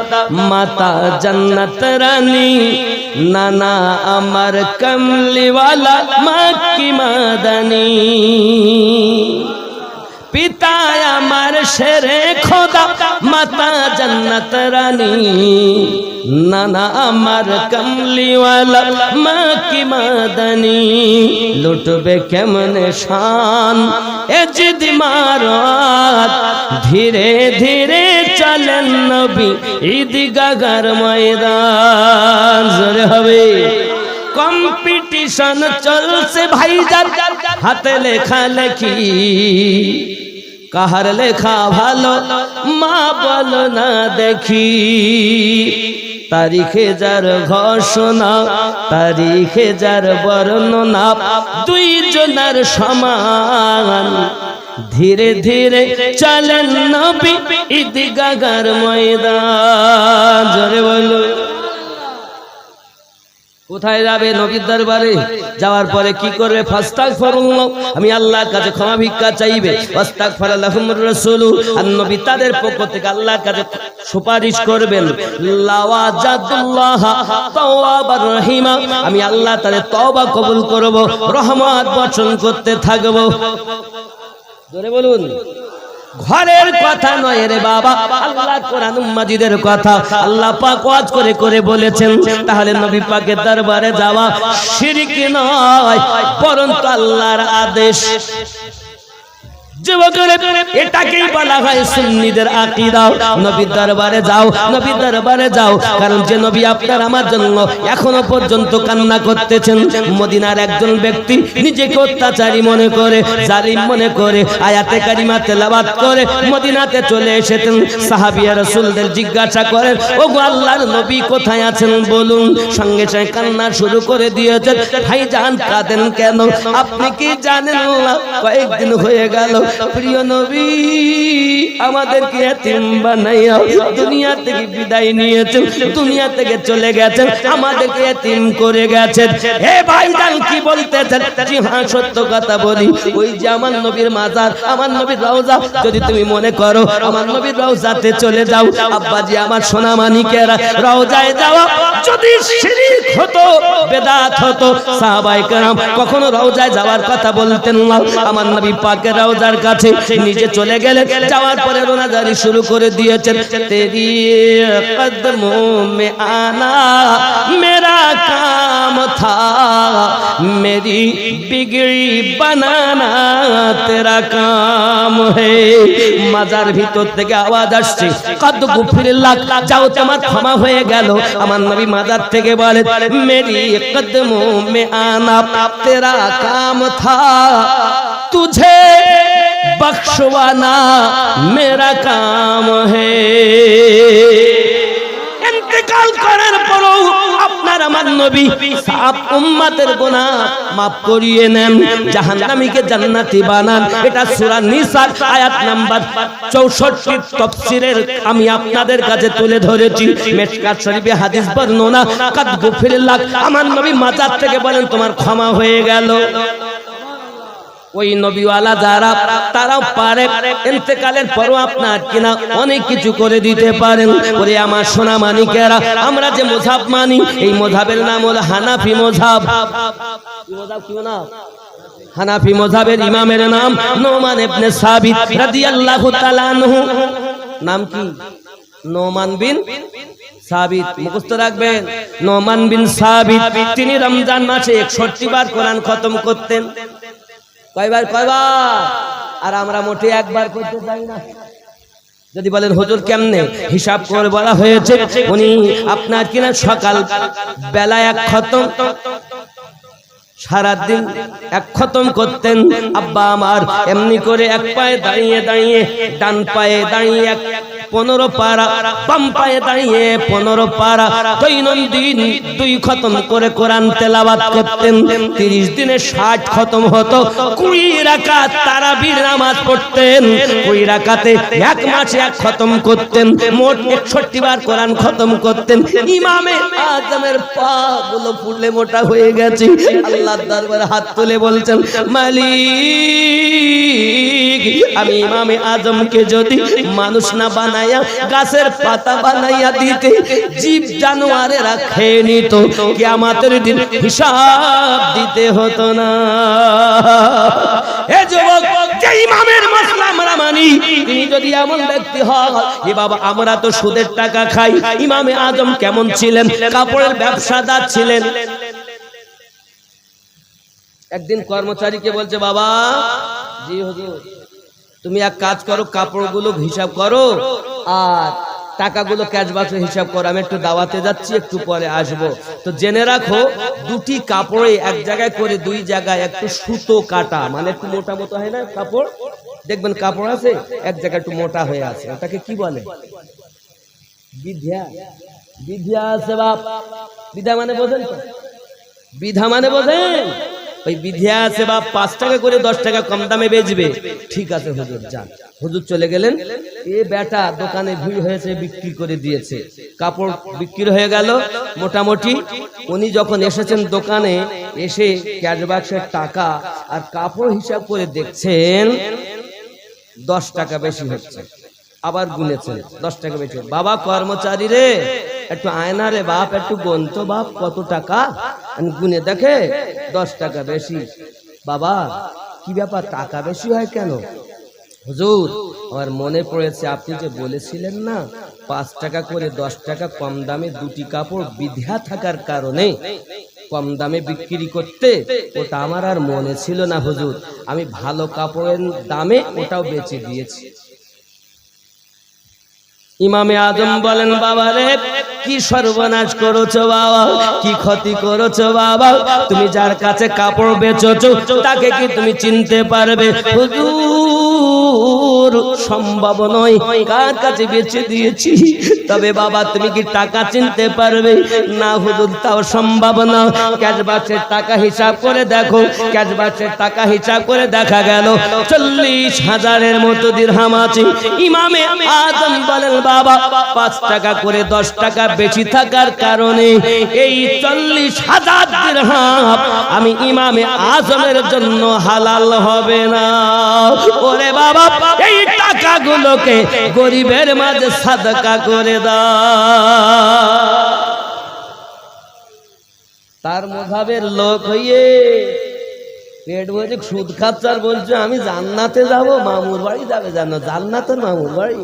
Speaker 2: মাতা জান্নাত রানী, নানা আমার কমলিওয়ালা মক্কি মাদানী। পিতা আমার শেরে খোদা, মাতা জান্নাত রানী, নানা আমার কমলিওয়ালা মক্কি মাদানী। লুটবে কেমনে শান এ জিদ মারাত, ধীরে ধীরে চলেন নবী ঈদগাহর ময়দান। জোরে হবে। কম্পিটিশন চলছে ভাইজান, হাতে লেখা লেখি, কাহার লেখা ভালো মা বলো না দেখি, তারিখে যার ঘোষণা তারিখে যার বর্ণনা দুইজনের সমান, ধীরে ধীরে চলেন নবী ঈদগাহর ময়দান। জোরে বলো। কোথায় যাবে? নবীর দরবারে। যাওয়ার পরে কি করবে? ফাস্তাগফিরুল্লাহ, আমি আল্লাহর কাছে ক্ষমা ভিক্ষা চাইবে। ওয়াস্তাগফারা লাহুমুর রাসূল, আর নবী তাদের পক্ষ থেকে আল্লাহর কাছে সুপারিশ করবেন। লাওয়াজাদুল্লাহ তাওয়াবার রহিমা, আমি আল্লাহ তাদের তওবা কবুল করব, রহমত বর্ষণ করতে থাকব। জোরে বলুন। ঘরের কথা নয় রে বাবা, আল্লাহ কোরআন মাজিদের কথা আল্লাহ পাক ওয়াজ করে করে বলেছেন। তাহলে নবী পাকের দরবারে যাওয়া শিরক নয়, বরং আল্লাহর আদেশ। এটাকেই বলা হয় সুন্নিদের আকীদা। নবীর দরবারে যাও, নবীর দরবারে যাও, কারণ যে নবী আপনার আমার জন্য এখনো পর্যন্ত কান্না করতেছেন। মদিনার একজন ব্যক্তি নিজেকে অত্যাচারী মনে করে, জালিম মনে করে আয়াতে কারিমা তেলাওয়াত করে মদিনাতে চলে এসেছেন। সাহাবিয়া রাসূলদের জিজ্ঞাসা করেন, ওগো আল্লাহর নবী কোথায় আছেন বলুন। সঙ্গে সঙ্গে কান্না শুরু করে দিয়েছেন। ভাইজান কাঁদেন কেন? আপনি কি জানেন না কয়েকদিন হয়ে গেল প্রিয় নবী আমাদেরকে এতিম বানাইয়া দুনিয়া থেকে বিদায় নিয়েছেন, দুনিয়া থেকে চলে গেছেন, আমাদেরকে এতিম করে গেছেন। হে ভাইজান কি বলতেছেন? জি হ্যাঁ, সত্য কথা বলি। ওই যে আমার নবীর মাজার, আমার নবীর রওজা, যদি তুমি মনে করো আমার নবীর রওজাতে চলে যাও। আব্বাজি আমার সোনা মানিকেরা, রওজায় যাওয়া যদি শিরক হতো, বেদাত হতো, সাহাবায়ে কেরাম কখনো রওজায় যাওয়ার কথা বলতেন না। আমার নবী পাকের রওজার কাছে নিজে চলে গেলেন। যাওয়ার পরে রোনাজারি শুরু করে দিয়েছেন। তেরি কদমো মে আনা মেরা কাম থা, মেরি বিগড়ি বানানা তেরা কাম হে। মাজার ভিতর থেকে আওয়াজ আসছে, কদ গুফিরিল্লাহ, যাও তোমার ক্ষমা হয়ে গেল। আমার নবী মাজার থেকে বলেন, মেরি কদমো মে আনা তেরা কাম থা, तुझे बख्शवाना मेरा काम है। इंतकाल করার পরও আপনার আমার নবী সব উম্মতের গুনাহ maaf করিয়ে নেন, জাহান্নামীকে জান্নাতি বানান। এটা সূরা নিসা আয়াত নাম্বার 64 তাফসীরের আমি আপনাদের কাছে তুলে ধরেছি। মিশকাত শরীফে হাদিস বর্ণনা, কাদ গুফিরিল্লাহ, আমার নবী মাজার থেকে বলেন তোমার ক্ষমা হয়ে গেল। ওই নবীওয়ালা যারা তারাও পারে ইন্তেকালের পরও আপনার কিনা অনেক কিছু করে দিতে পারেন। ওরে আমার সোনা মানিকেরা, আমরা যে মযহাব মানি এই মযহাবের নাম হলো হানাফি মযহাব। কি মযহাব? কি না? হানাফি মযহাবের ইমামের নাম নোমান ইবনে সাবিত রাদিয়াল্লাহু তাআলা আনহু। নাম কি? নোমান বিন সাবিত। মুখস্থ রাখবেন, নোমান বিন সাবিত। তিনি রমজান মাসে 61 বার কোরআন খতম করতেন। কয়বার? কয়বার? আর আমরা মোটে একবার করতে চাই না। যদি বলেন হুজুর কেমনে, হিসাব করে বলা হয়েছে উনি আপনার কিনা সকাল বেলা 1 খতম, সারা দিন 1 খতম করতেন। আব্বা আমার এমনি করে এক পায়ে দাঁড়িয়ে দাঁড়িয়ে, ডান পায়ে দাঁড়িয়ে 15 পারা, বাম পায়ে দাঁড়িয়ে 15 পারা, দৈনন্দিন 2 খতম করে কোরআন তেলাওয়াত করতেন। 30 দিনে 60 খতম হতো। 20 রাকাত তারাবির নামাজ পড়তেন। 20 রাকাতে 1 মাসে 1 খতম করতেন। মোট 61 বার কোরআন খতম করতেন। ইমামে আজমের পা গুলো ফুলে মোটা হয়ে গেছে। আল্লাহর দরবারে হাত তুলে বলছেন, মালিক আমি ইমামে আজমকে যদি মানুষ না বানায়া গাছের পাতা বানাইয়া দিতে, জীব জানোয়ারেরা খেয়ে নিত, কিয়ামতের দিন হিসাব দিতে হতো না। হে যুবক, যে ইমামের মাসলা আমরা মানি, তিনি যদি এমন ব্যক্তি হয়, এ বাবা আমরা তো সুদের টাকা খাই। ইমামে আজম কেমন ছিলেন? কাপড়ের ব্যবসাদার ছিলেন। একদিন কর্মচারীকে বলছে, বাবা জি হুজুর, তুমি এক কাজ করো, কাপড়গুলো হিসাব করো আর টাকাগুলো ক্যাশ বাক্সে হিসাব করো, আমি একটু দাওয়াতে যাচ্ছি, একটু পরে আসবো। তো জেনে রাখো, 2টি কাপড়ে এক জায়গায় করে 2 জায়গায় একটু সুতো কাটা, মানে একটু মোটা মতো হয় না কাপড়, দেখবেন কাপড় আছে এক জায়গায় একটু মোটা হয়ে আছে, ওটাকে কি বলে? বিধা। বিধা আছে বাপ। বিধা মানে বোঝেন তো? বিধা মানে বোঝেন? ওই বিধা আছে বাপ, 5 টাকা করে 10 টাকা কম দামে বেচবে। ঠিক আছে হুজুর যান। হুজুর চলে গেলেন, এ বেটা দোকানে ভিড় হয়েছে, বিক্রি করে দিয়েছে, কাপড় বিক্রি হয়ে গেল মোটামুটি। উনি যখন এসেছেন দোকানে, এসে ক্যাশ বাক্সের টাকা আর কাপড় হিসাব করে দেখছেন 10 টাকা বেশি হচ্ছে। আবার গুনেছেন 10 টাকা বেশি। বাবা কর্মচারী রে, একটু আয়না রে বাপ, একটু গুনতো বাপ কত টাকা। গুনে দেখে 10 টাকা বেশি। বাবা কি ব্যাপার, টাকা বেশি হয় কেন? হুজুর আমার মনে পড়েছে, আপনি যে বলেছিলেন না 5 টাকা করে 10 টাকা কম দামে দুটি কাপড় বিধা থাকার কারণে কম দামে বিক্রি করতে, ওটা আমার আর মনে ছিল না হুজুর। আমি ভালো কাপড়ের দামে ওটাও বেচে দিয়েছি। ইমামে আজম বলেন, বাবা রে কি সর্বনাশ করেছো বাবা, কি ক্ষতি করেছো বাবা, তুমি যার কাছে কাপড় বেচেছো তাকে কি তুমি চিনতে পারবে? হুজুর সম্ভব নয়, কার কাছে বেচে দিয়েছি। তবে বাবা তুমি কি টাকা চিনতে পারবে? না হুজুর তাও সম্ভব না। ক্যাশ বাক্সের টাকা হিসাব করে দেখো, ক্যাশ বাক্সের টাকা হিসাব করে দেখা গেল 40,000-এর মতো দিরহাম আছে। ইমামে আজম বলেন, বাবা 5 টাকা করে 10 টাকা বেশি থাকার কারণে এই 40,000 দিরহাম আমি ইমামে আজমের জন্য হালাল হবে না। ওরে বাবা এই টাকাগুলোকে গরিবের মাঝে সাদকা করে দাও। তার মুখাবের লোক হইয়ে পেট ভরে সুদ খাচ্ছে আর বলছে আমি জান্নাতে যাব। মামুর বাড়ি যাবে, জানো জান্নাতের মামুর বাড়ি।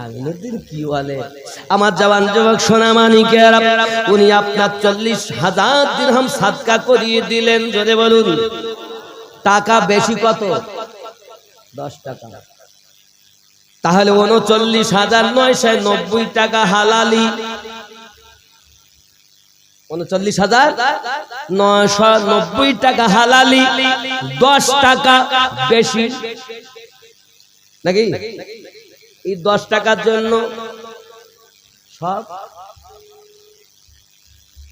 Speaker 2: আমিনুদ্দিন কি বলে? আমার জওয়ান যুবক সোনা মানিকেরা, উনি আপনার 40,000 দিরহাম সাদকা করিয়ে দিলেন। জোরে বলুন। টাকা বেশি কত? 10 টাকা। তাহলে 39,990 টাকা হালালি। 39,990 টাকা হালালি, 10 টাকা বেশি নাকি? এই 10 টাকার জন্য সব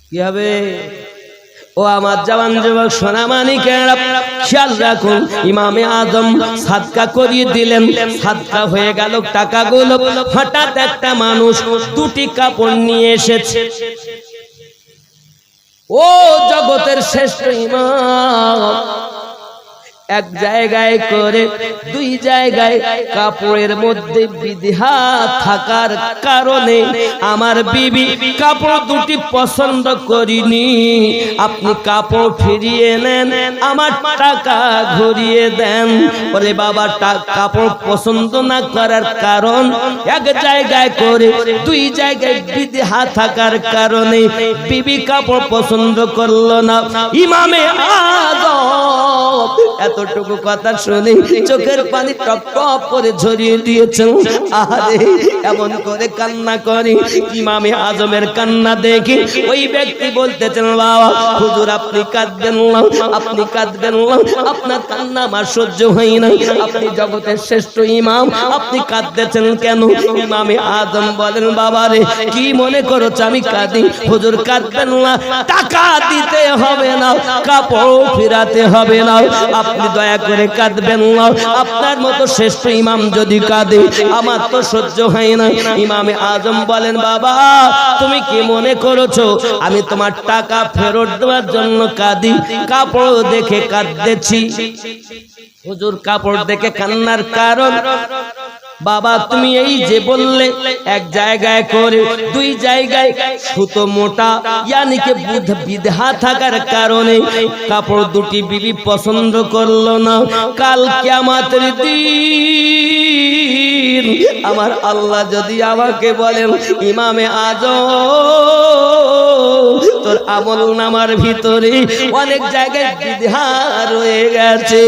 Speaker 2: কি হবে? ও আমার জওয়ান যুবক সোনা মানিকেরা খেয়াল রাখুন, ইমামে আজম সাদকা করিয়ে দিলেন, সাদকা হয়ে গেল টাকাগুলো। হঠাৎ একটা মানুষ 2টি কাপড় নিয়ে এসেছে। ও জগতের শ্রেষ্ঠ ইমাম এক জায়গায় করে 2 জায়গায় কাপড়ের মধ্যে বিধা থাকার কারণে আমার বিবি কাপড় 2টি পছন্দ করিনি। আপনি কাপড় ফিরিয়ে নেন, আমার টাকা ঘুরিয়ে দেন। বলে বাবা কাপড় পছন্দ না করার কারণ, এক জায়গায় করে 2 জায়গায় বিধা থাকার কারণে বিবি কাপড় পছন্দ করলো না। ইমামে আজম এতটুকু কথা শুনে চোখের পানি টপ টপ করে ঝরিয়ে দিয়েছেন। আরে এমন করে কান্না করে। ইমামে আজমের কান্না দেখে ওই ব্যক্তি বলতেছেন, বাবা হুজুর আপনি কাঁদবেন না, আপনি কাঁদবেন না, আপনার কান্না আমার সহ্য হয় না। আপনি জগতের শ্রেষ্ঠ ইমাম, আপনি কাঁদতেছেন কেন? ইমামে আজম বলেন, বাবা রে কি মনে করছো আমি কাঁদি? হুজুর কাঁদবেন না, টাকা দিতে হবে না, কাপড় ফিরাতে হবে না, আপনি দয়া করে কাঁদবেন না। আপনার মতো শ্রেষ্ঠ ইমাম যদি কাঁদে আমার তো সহ্য হয় না। ইমামে আজম বলেন, বাবা তুমি কি মনে করেছো আমি তোমার টাকা ফেরত দেওয়ার জন্য কাঁদি? কাপড় দেখে কাঁদতেছি। হুজুর কাপড় দেখে কান্নার কারণ? বাবা তুমি এই যে বললে এক জায়গায় করে 2 জায়গায় সুতো মোটা, ইয়ানি কে বিধা থাকার কারণে কাপড় 2টি বিবি পছন্দ করলো না। কাল কিয়ামতের দিন আমার আল্লাহ যদি আমাকে বলেন, ইমামে আজম তোর আমল নামার ভিতরে অনেক জায়গায় বিধা রয়ে গেছে,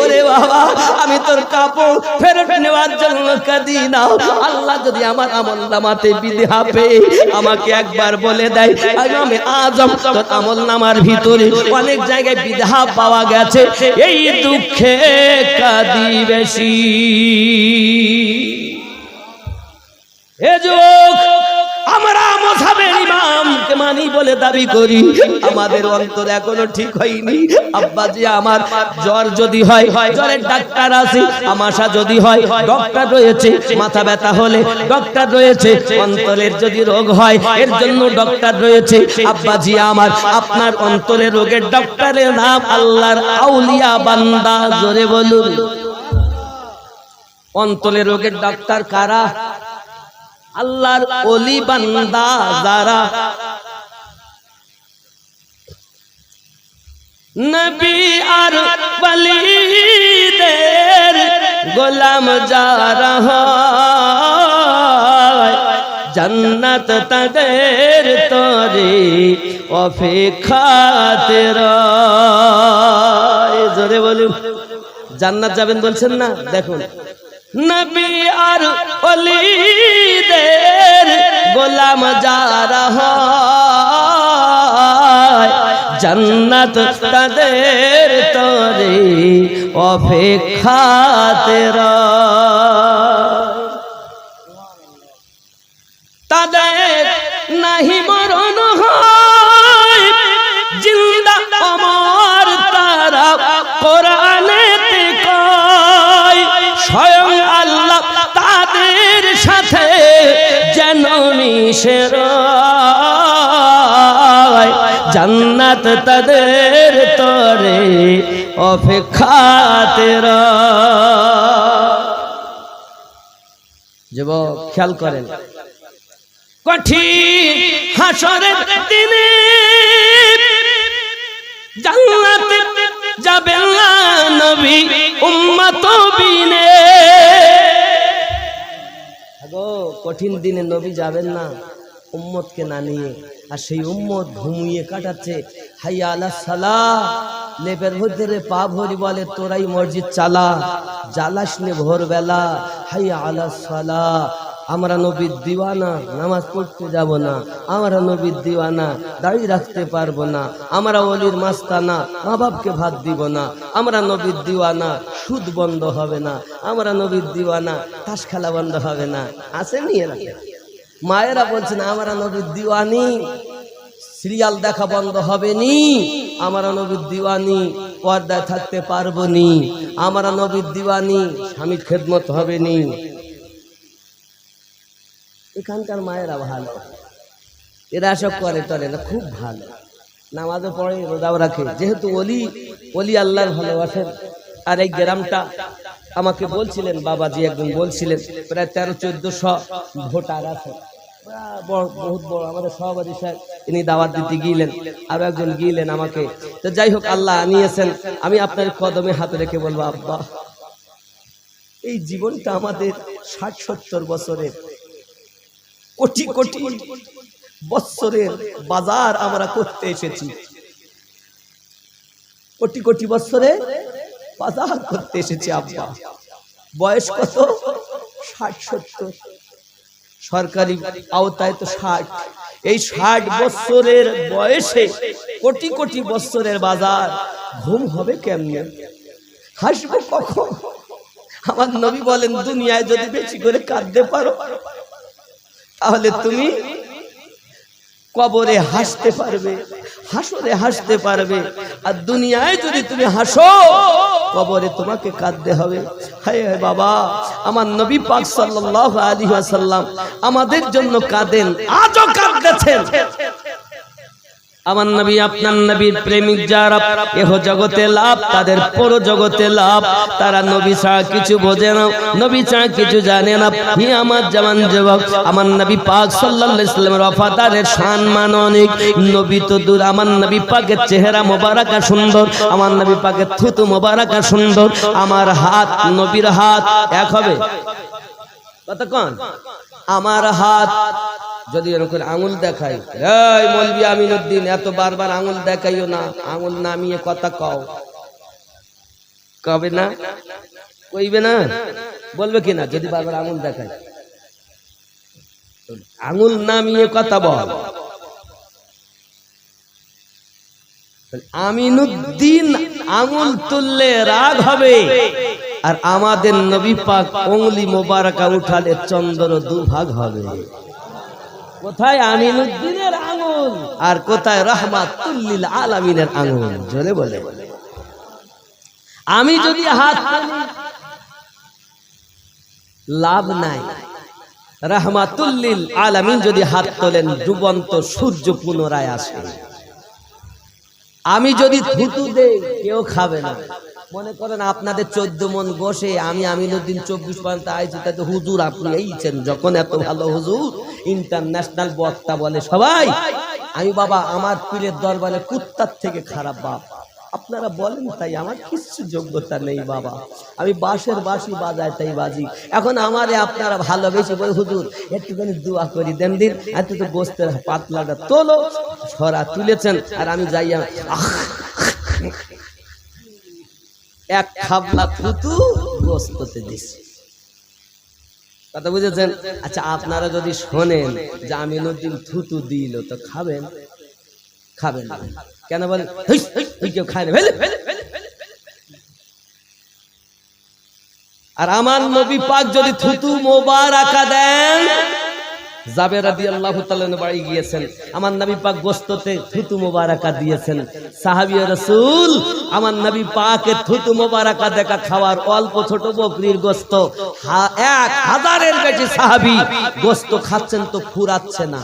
Speaker 2: ওরে বাবা আমি তোর কাপড় ফেরত নেওয়ার জন্য কাঁদি না। আল্লাহ যদি আমার আমলনামাতে বিদহা পেয়ে আমাকে একবার বলে দেয় আমি আজম তোর আমলনামার ভিতরে অনেক জায়গায় বিদহা পাওয়া গেছে, এই দুঃখে কাঁদি বেশি। এ যুবক আমরা মাযহাবের ইমামকে মানি বলে দাবি করি, আমাদের অন্তর এখনো ঠিক হয়নি। আব্বাজি আমার জ্বর যদি হয় জ্বরের ডাক্তার আছে, আমাশা যদি হয় ডক্টর রয়েছে, মাথা ব্যথা হলে ডক্টর রয়েছে, অন্তরের যদি রোগ হয় এর জন্য ডক্টর রয়েছে। আব্বাজি আমার আপনার অন্তরের রোগের ডক্টরের নাম আল্লাহর আউলিয়া বান্দা, জোরে বলুন। অন্তরের রোগের ডাক্তার কারা? আল্লাহর ওলি বান্দা যারা। নবী আর ওলিদের গোলাম যারা হয়, জান্নাত তাদের তরে অপেক্ষাতে রয়। জোরে বলুন, জান্নাত যাবেন বলছেন না? দেখুন, নবী আর ওলিদের গোলাম যারা হয়, জান্নাত তাদের তরে অপেক্ষাতে রয়। তাদের নাহি মরণ হয়, জিন্দা অমর তারা কোরআনেতে কয়, স্বয়ং আল্লাহ তাদের সাথে যেন মিশে রয়, জান্নাত তাদের তরে অপেক্ষাতে রয়। যুবক খেয়াল করেন, কঠিন হাসরের দিনে জান্নাতে যাবেন না নবী উম্মত বিনে। আগো কঠিন দিনে নবী যাবেন না উম্মতকে না নিয়ে, আর সেই উম্মত ঘুমিয়ে কাটাচ্ছে। হাইয়া আলাস সালাহ, লেপের ভিতরে পা ভরি বলে তোরাই মসজিদ চালা, জ্বালাস নে ভোরবেলা। হাইয়া আলাস সালাহ, আমরা নবীর দিওয়ানা, নামাজ পড়তে যাব না। আমরা নবীর দিওয়ানা, দাড়ি রাখতে পারবো না। আমরা ওলির মাস্তানা, মা বাপকে ভাত দিব না। আমরা নবীর দিওয়ানা, সুদ বন্ধ হবে না। আমরা নবীর দিওয়ানা, তাস খেলা বন্ধ হবে না। আসেনি এরা? মায়েরা বলছেন আমরা নবীর দিওয়ানি, সিরিয়াল দেখা বন্ধ হবে নি। আমরা নবীর দিওয়ানি, পর্দায় থাকতে পারবো নি। আমরা নবীর দিওয়ানি, স্বামীর খেদমত হবে নি। এখানকার মায়েরা ভালো, এরা সব করে টরে না, খুব ভালো, নামাজও পড়ে, রোজাও রাখে, যেহেতু ওলি আল্লাহর ভালোবাসেন। আর এই গ্রামটা আমাকে বলছিলেন বাবাজি, একজন বলছিলেন প্রায় 1300-1400 ভোটার আছে, বহুত বড় আমাদের সভাপতি সাহেব, ইনি দাওয়াত দিতে গিয়েলেন, আরো একজন গিয়েলেন আমাকে। তো যাই হোক, আল্লাহ আনিয়েছেন। আমি আপনার কদমে হাত রেখে বলবো, আব্বা এই জীবনটা আমাদের 60-70 বছরের, কোটি কোটি বছরের বাজার আমরা করতে এসেছি। কোটি কোটি বছরে বাজার করতে এসেছি আব্বা। বয়স কত? 60-70, সরকারি আওতায় তো 60। এই 60 বছরের বয়সে কোটি কোটি বছরের বাজার, ঘুম হবে কেমনে? হাসবো কখন? আমার নবী বলেন দুনিয়ায় যদি বেশি করে কাঁদতে পারো তাহলে তুমি কবরে হাসতে পারবে, হাসরে হাসতে পারবে। আর দুনিয়ায় যদি তুমি হাসো কবরে তোমাকে কাঁদতে হবে। হায় হায় বাবা, আমার নবী পাক সাল্লাল্লাহু আলাইহি ওয়াসাল্লাম আমাদের জন্য কাঁদেন, আজও কাঁদতেছেন। আমার নবী আপনার নবীর প্রেমিক যারা, এহ জগতে লাভ তাদের পর জগতে লাভ। তারা নবী ছাড়া কিছু বোঝে না, নবী ছাড়া কিছু জানে না। হি আমার জওয়ান যুবক, আমার নবী পাক সাল্লাল্লাহু আলাইহি ওয়াসাল্লামের ওয়াফাদারের সম্মান অনেক। নবী তো দূর, আমার নবী পাকের চেহারা মোবারকা সুন্দর, আমার নবী পাকের থুতু মোবারকা সুন্দর। আমার হাত নবীর হাত এক হবে কতক্ষণ? আমার হাত যদি এরকম আঙুল দেখাই, এই মৌলভী আমিনুদ্দিন এত বারবার আঙুল দেখাইও না, আঙুল নামিয়ে কথা কও। কবে না কইবে না বলবে কি না যদি বারবার আঙুল দেখায় আঙুল নামিয়ে কথা বল আমিনুদ্দিন আঙুল তুললে রাগ হবে আর আমাদের নবী পাক উংলি মোবারকা উঠালে চন্দ্র দুভাগ হবে কোথায় আমিনুদ্দিনের আঙুল আর কোথায় রাহমাতুল লিল আলামিনের আঙুল জোরে বলে আমি যদি হাত তুলি লাভ নাই রাহমাতুল লিল আলামিন যদি হাত তোলেন ডুবন্ত সূর্য পুনরায় আসে আমি যদি থুতু দেই কেউ খাবে না মনে করেন আপনাদের 14 মন বসে আমি আমিনুদ্দিন 24 পর্যন্ত আইছি তাই তো হুজুর আপনি এইছেন যখন এত ভালো হুজুর ইন্টারন্যাশনাল বক্তা বলে সবাই আমি বাবা আমার পীরের দরবারে কুত্তার থেকে খারাপ বাপ আপনারা বলেন তাই আমার কিছু যোগ্যতা নেই বাবা আমি বাঁশের বাঁশি বাজাই তাই বাজি এখন আমারে আপনারা ভালোবেসে বলে হুজুর একটুখানি দোয়া করি দেন দিন এত তো গোস্তের পাতলাটা তোলো ছড়া তুলেছেন আর আমি যাইয়া এক খাবলা থুতু গোস্ততে দিছি কথা বুঝেছেন আচ্ছা আপনারা যদি শোনেন যে আমিনুদ্দিন থুতু দিল তো খাবেন খাবেন না কেন বলেন কেউ খায় না আর আমার নবী পাক যদি থুতু মোবারকা দেন জাবের রাদিয়াল্লাহু তাআলা বাড়ি গিয়েছেন আমার নবী পাক গোস্ততে থুতু মোবারকা দিয়েছেন সাহাবী রাসূল আমার নবী পাকের থুতু মোবারকা দেখা খাওয়ার অল্প ছোট বকরির গোস্ত 1000-এর বেশি সাহাবী গোস্ত খাচ্ছেন তো ফুরাচ্ছে না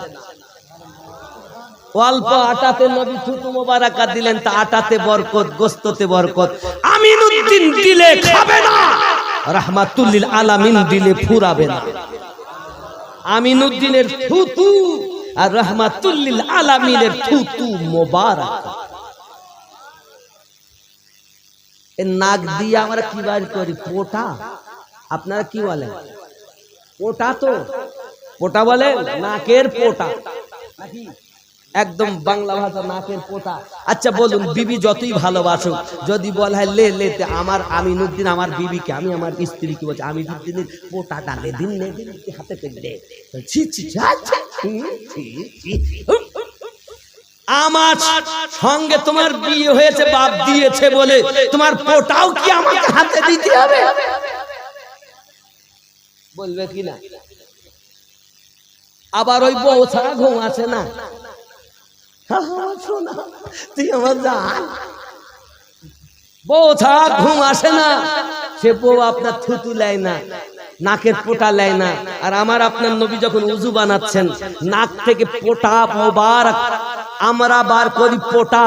Speaker 2: অল্প আটাতে নবী থুতু মোবারকা দিলেন তা আটাতে বরকত গোস্ততে বরকত আমিনুদ্দিন দিলে খাবে না রাহমাতুল লিল আলামিন দিলে ফুরাবে না আমিনুদ্দিনের থুতু আর রাহমাতুল লিল আলামিনের থুতু মোবারক এই নাক দিয়ে আমরা কি বার করি পোটা আপনারা কি বলেন পোটা তো পোটা বলে নাকের পোটা নাকি একদম বাংলা ভাষা নাকের পোটা আচ্ছা বলুন বিবি যতই ভালোবাসুক যদি বল হয় লে লেতে আমার আমিনুদ্দিন আমার বিবিকে আমি আমার স্ত্রীকে বলছি আমিনুদ্দিনের পোটাটা লে দিন লে দিন হাতে পেলে ছি ছি আমার সঙ্গে তোমার বিয়ে হয়েছে বাপ দিয়েছে বলে তোমার পোটাও কি আমাকে হাতে দিতে হবে বলবে কি না আবার ওই বউ ছাড়া ঘুম আসে না তুই আমার জান বউ ছাড়া ঘুম আসে না সে বউ আপনার থুতু লেয় না নাকের পোটা লেয় না আর আমার আপনার নবী যখন উযু বানাচ্ছেন নাক থেকে পোটা মোবারক আমরা বার করি পোটা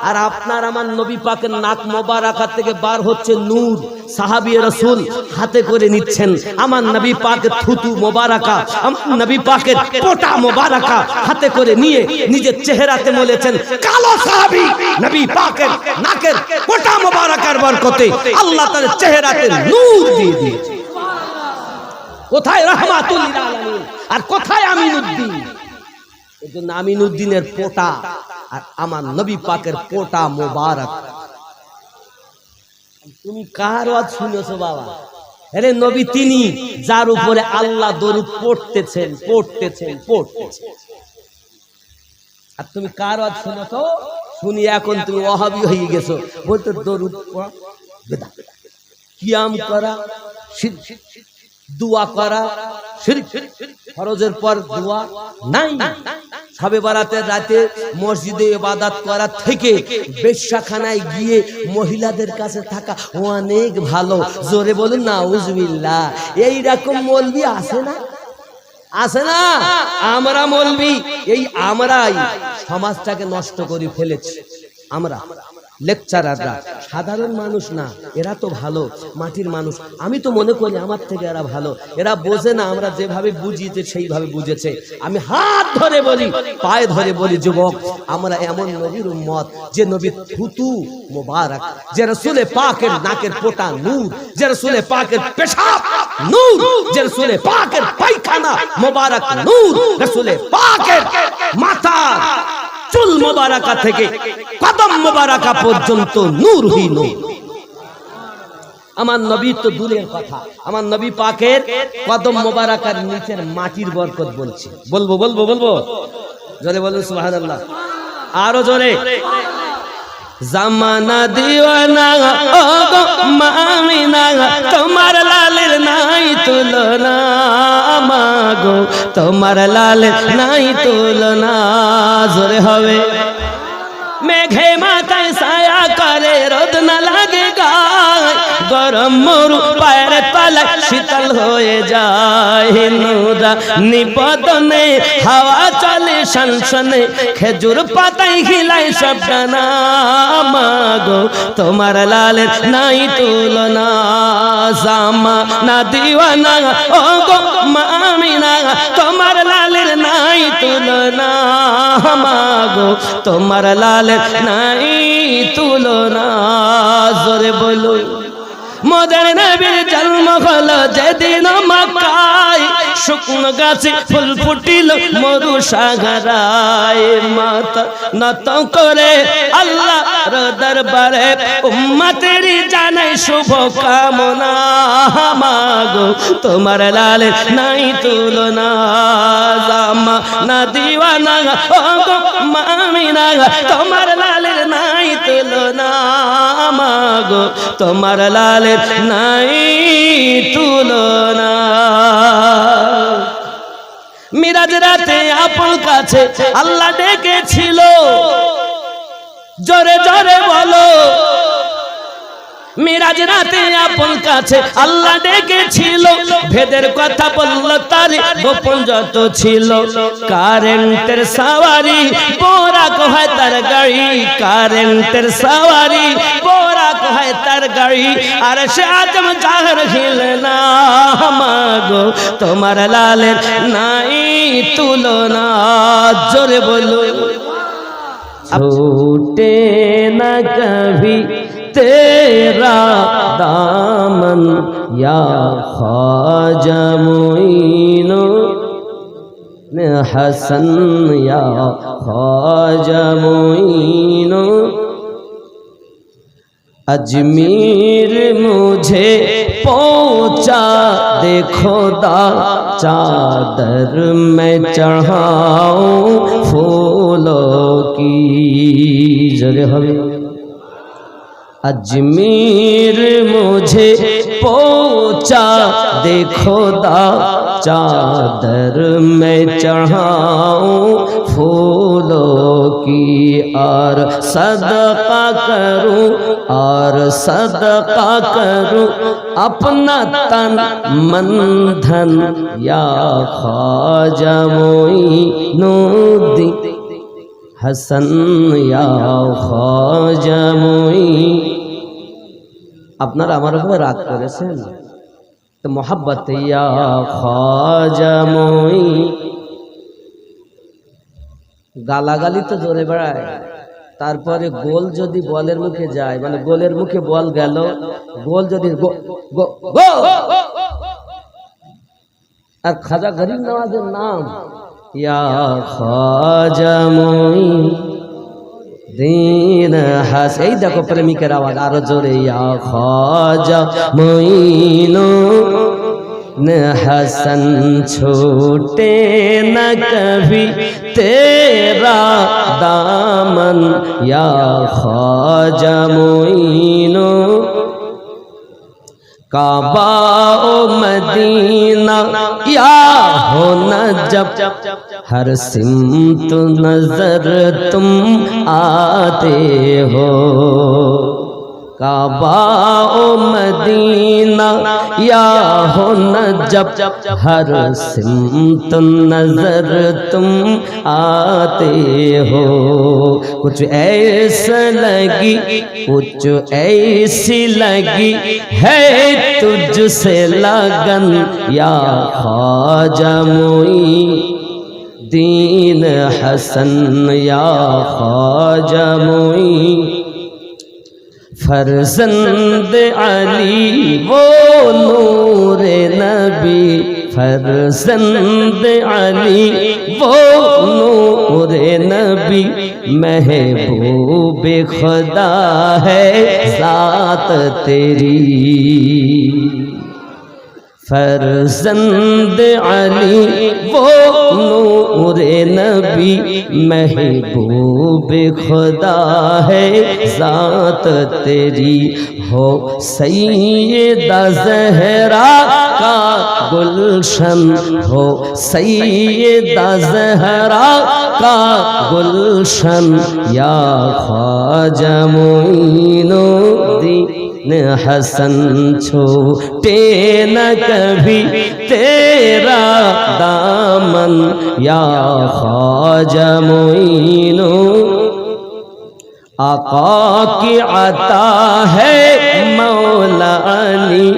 Speaker 2: আর আপনার আমার নবী পাকের নাক মোবারকা থেকে বার হচ্ছে নূর সাহাবী রাসূল হাতে করে নিচ্ছেন আমার নবী পাকের থুতু মোবারকা আমার নবী পাকের পোটা মোবারকা হাতে করে নিয়ে নিজের চেহারাতে মলেছেন কালো সাহাবী নবী পাকের নাকের পোটা মোবারকার বরকতে আল্লাহ তার চেহারাতে নূর দিয়ে দিয়েছে কোথায় রাহমাতুল লিল আলামিন আর কোথায় আমিনুদ্দিন এজন্য আমিনুদ্দিনের পোটা আর আমার নবী পাকের পোটা মোবারক তুমি কার ওয়াজ শুনেছো বাবা আরে নবী তিনি যার উপরে আল্লাহ দরুদ পড়তেছেন আর তুমি কার ওয়াজ শুনেছো শুনি এখন তুমি ওয়াহাবি হয়ে গেছো বলতে দরুদ পড়া বিদআত কিয়াম করা শিরক দোয়া করা শিরক ফরজের পর দোয়া নাই শবে বরাতের রাতে মসজিদে ইবাদত করা থেকে বেশ্যাখানায় গিয়ে মহিলাদের কাছে থাকা অনেক ভালো জোরে বলুন নাউজুবিল্লাহ এই রকম মৌলবি আছে না আমরা মৌলবি এই আমরাই সমাজটাকে নষ্ট করে ফেলেছি আমরা লেকচারাররা সাধারণ মানুষ না এরা তো ভালো মাটির মানুষ আমি তো মনে করি আমার থেকে এরা ভালো এরা বোঝে না আমরা যেভাবে বুঝিয়েছে সেইভাবে বুঝেছে আমি হাত ধরে বলি পায়ে ধরে বলি যুবক আমরা এমন নবীর উম্মত যে নবীর থুতু মোবারক যে রাসূলে পাকের নাকের পোটা নূর যে রাসূলে পাকের পেশাব নূর যে রাসূলে পাকের পায়খানা মোবারক নূর রাসূলে পাকের মাথা চুল মোবারকা থেকে কদম মোবারকা পর্যন্ত নূর হি নূর আমার নবী তো দূরের কথা, আমার নবী পাকের কদম মোবারকার নিচের মাটির বরকত বলছি। বলবো বলবো বলবো জোরে বলুন সুবহানাল্লাহ, আরো জোরে। জামানা দিওয়ানা ও গো মামিনা, তোমার লালের নাই তুলনা, মাগো তোমার লালের নাই তুলনা। জোরে হবে। মেঘে মাথায় ছায়া করে, রোদ না লাগে গায়, গরম মরু পায়ের তলায় শীতল হয়ে যায়। নুরা নিপদনে হাওয়া চলে সনসনে, খেজুর পাতায় হিলাই সব ডানা, মাগো তোমার লালের নাই তুলনা। জামা না দিওয়ানা ও গো মামিনা, তোমার লালের নাই তুলনা, মাগো তোমার লালের নাই তুলনা। জোরে বলো। মোদের নবীর জন্ম হলো যেদিন মক্কায়, শুকনো গাছে ফুল ফুটিল মরু সাগরায়। মাথা নত করে আল্লাহর দরবারে উম্মতের জানাই শুভ কামনা, মাগো তোমার লালের নাই তুলনা। জামা না দিওয়ানা ও গো মামিনা, তোমার লালের নাই তুলনা, মাগো তোমার লালের নাই তুলনা। মিরাজ রাতে আপন কাছে আল্লাহ ডেকেছিল, জোরে জোরে বলো। মিরাজ রাতে আপন কাছে আল্লাহ ডেকেছিল, ভেদের কথা বলল তার গোপন যত ছিল। কারেন্টের সাওয়ারি বোরাক হয় তার গাড়ি, কারেন্টের সাওয়ারি বোরাক হয় তার গাড়ি, আর সে আজম জাহর হিলে না, মাগো তোমার লালের নাই তুলনা। জোরে বলো। छूटे न कभी तेरा दामन या ख्वाजा मोइनो हसन या ख्वाजा मोइनो। अजमीर मुझे पहुँचा दे खुदा, चादर में चढ़ाऊं फूलों की। जरे हमें अजमीर मुझे पहुँचा दे खुदा, चादर में चढ़ाऊं फूलों की। और सदका करूं और सदका करूं अपना तन मन धन, या ख्वाजा मोइनुद्दीन हसन या ख्वाजा मोइन। আপনারা আমার উপরে রাগ করেছেন তো মোহাব্বত ইয়া খ্বাজা মোইন। গালাগালি তো জোরে বেড়ায়, তারপরে গোল যদি বলের মুখে যায়, মানে গোলের মুখে বল গেল, গোল যদি আর খাজা গরিব নওয়াজের নাম ইয়া খ্বাজা মোইন दीन हस। এই দেখো প্রেমিকের আওয়াজ আরো জোরে, ইয়া খ্বাজা মোইনো न हसन छूटे न कभी तेरा दामन, या ख्वाजा मोइनो। काबा ओ मदीना या हो नजब, हर सिमत नजर तुम आते हो। काबा ओ मदीना या हो नजब, हर सिमत नजर तुम आते हो। कुछ ऐसा लगी कुछ ऐसी लगी है तुझसे लगन, या ख्वाजा मोइनुद्दीन हसन या ख्वाजा मोइन। फर्जंद अली वो नूरे नबी, फरजंद अली वो नूरे नबी महबूब खुदा है ज़ात तेरी फरजंद अली वो नूरे नबी महबूब खुदा है ज़ात तेरी हो सैयदा ज़हरा का गुलशन हो सैयदा ज़हरा का गुलशन या ख्वाजा मोइनुद्दीन हसन छोटे न कभी तेरा दामन या ख्वाजा मोइनो आका की अता है मौला अली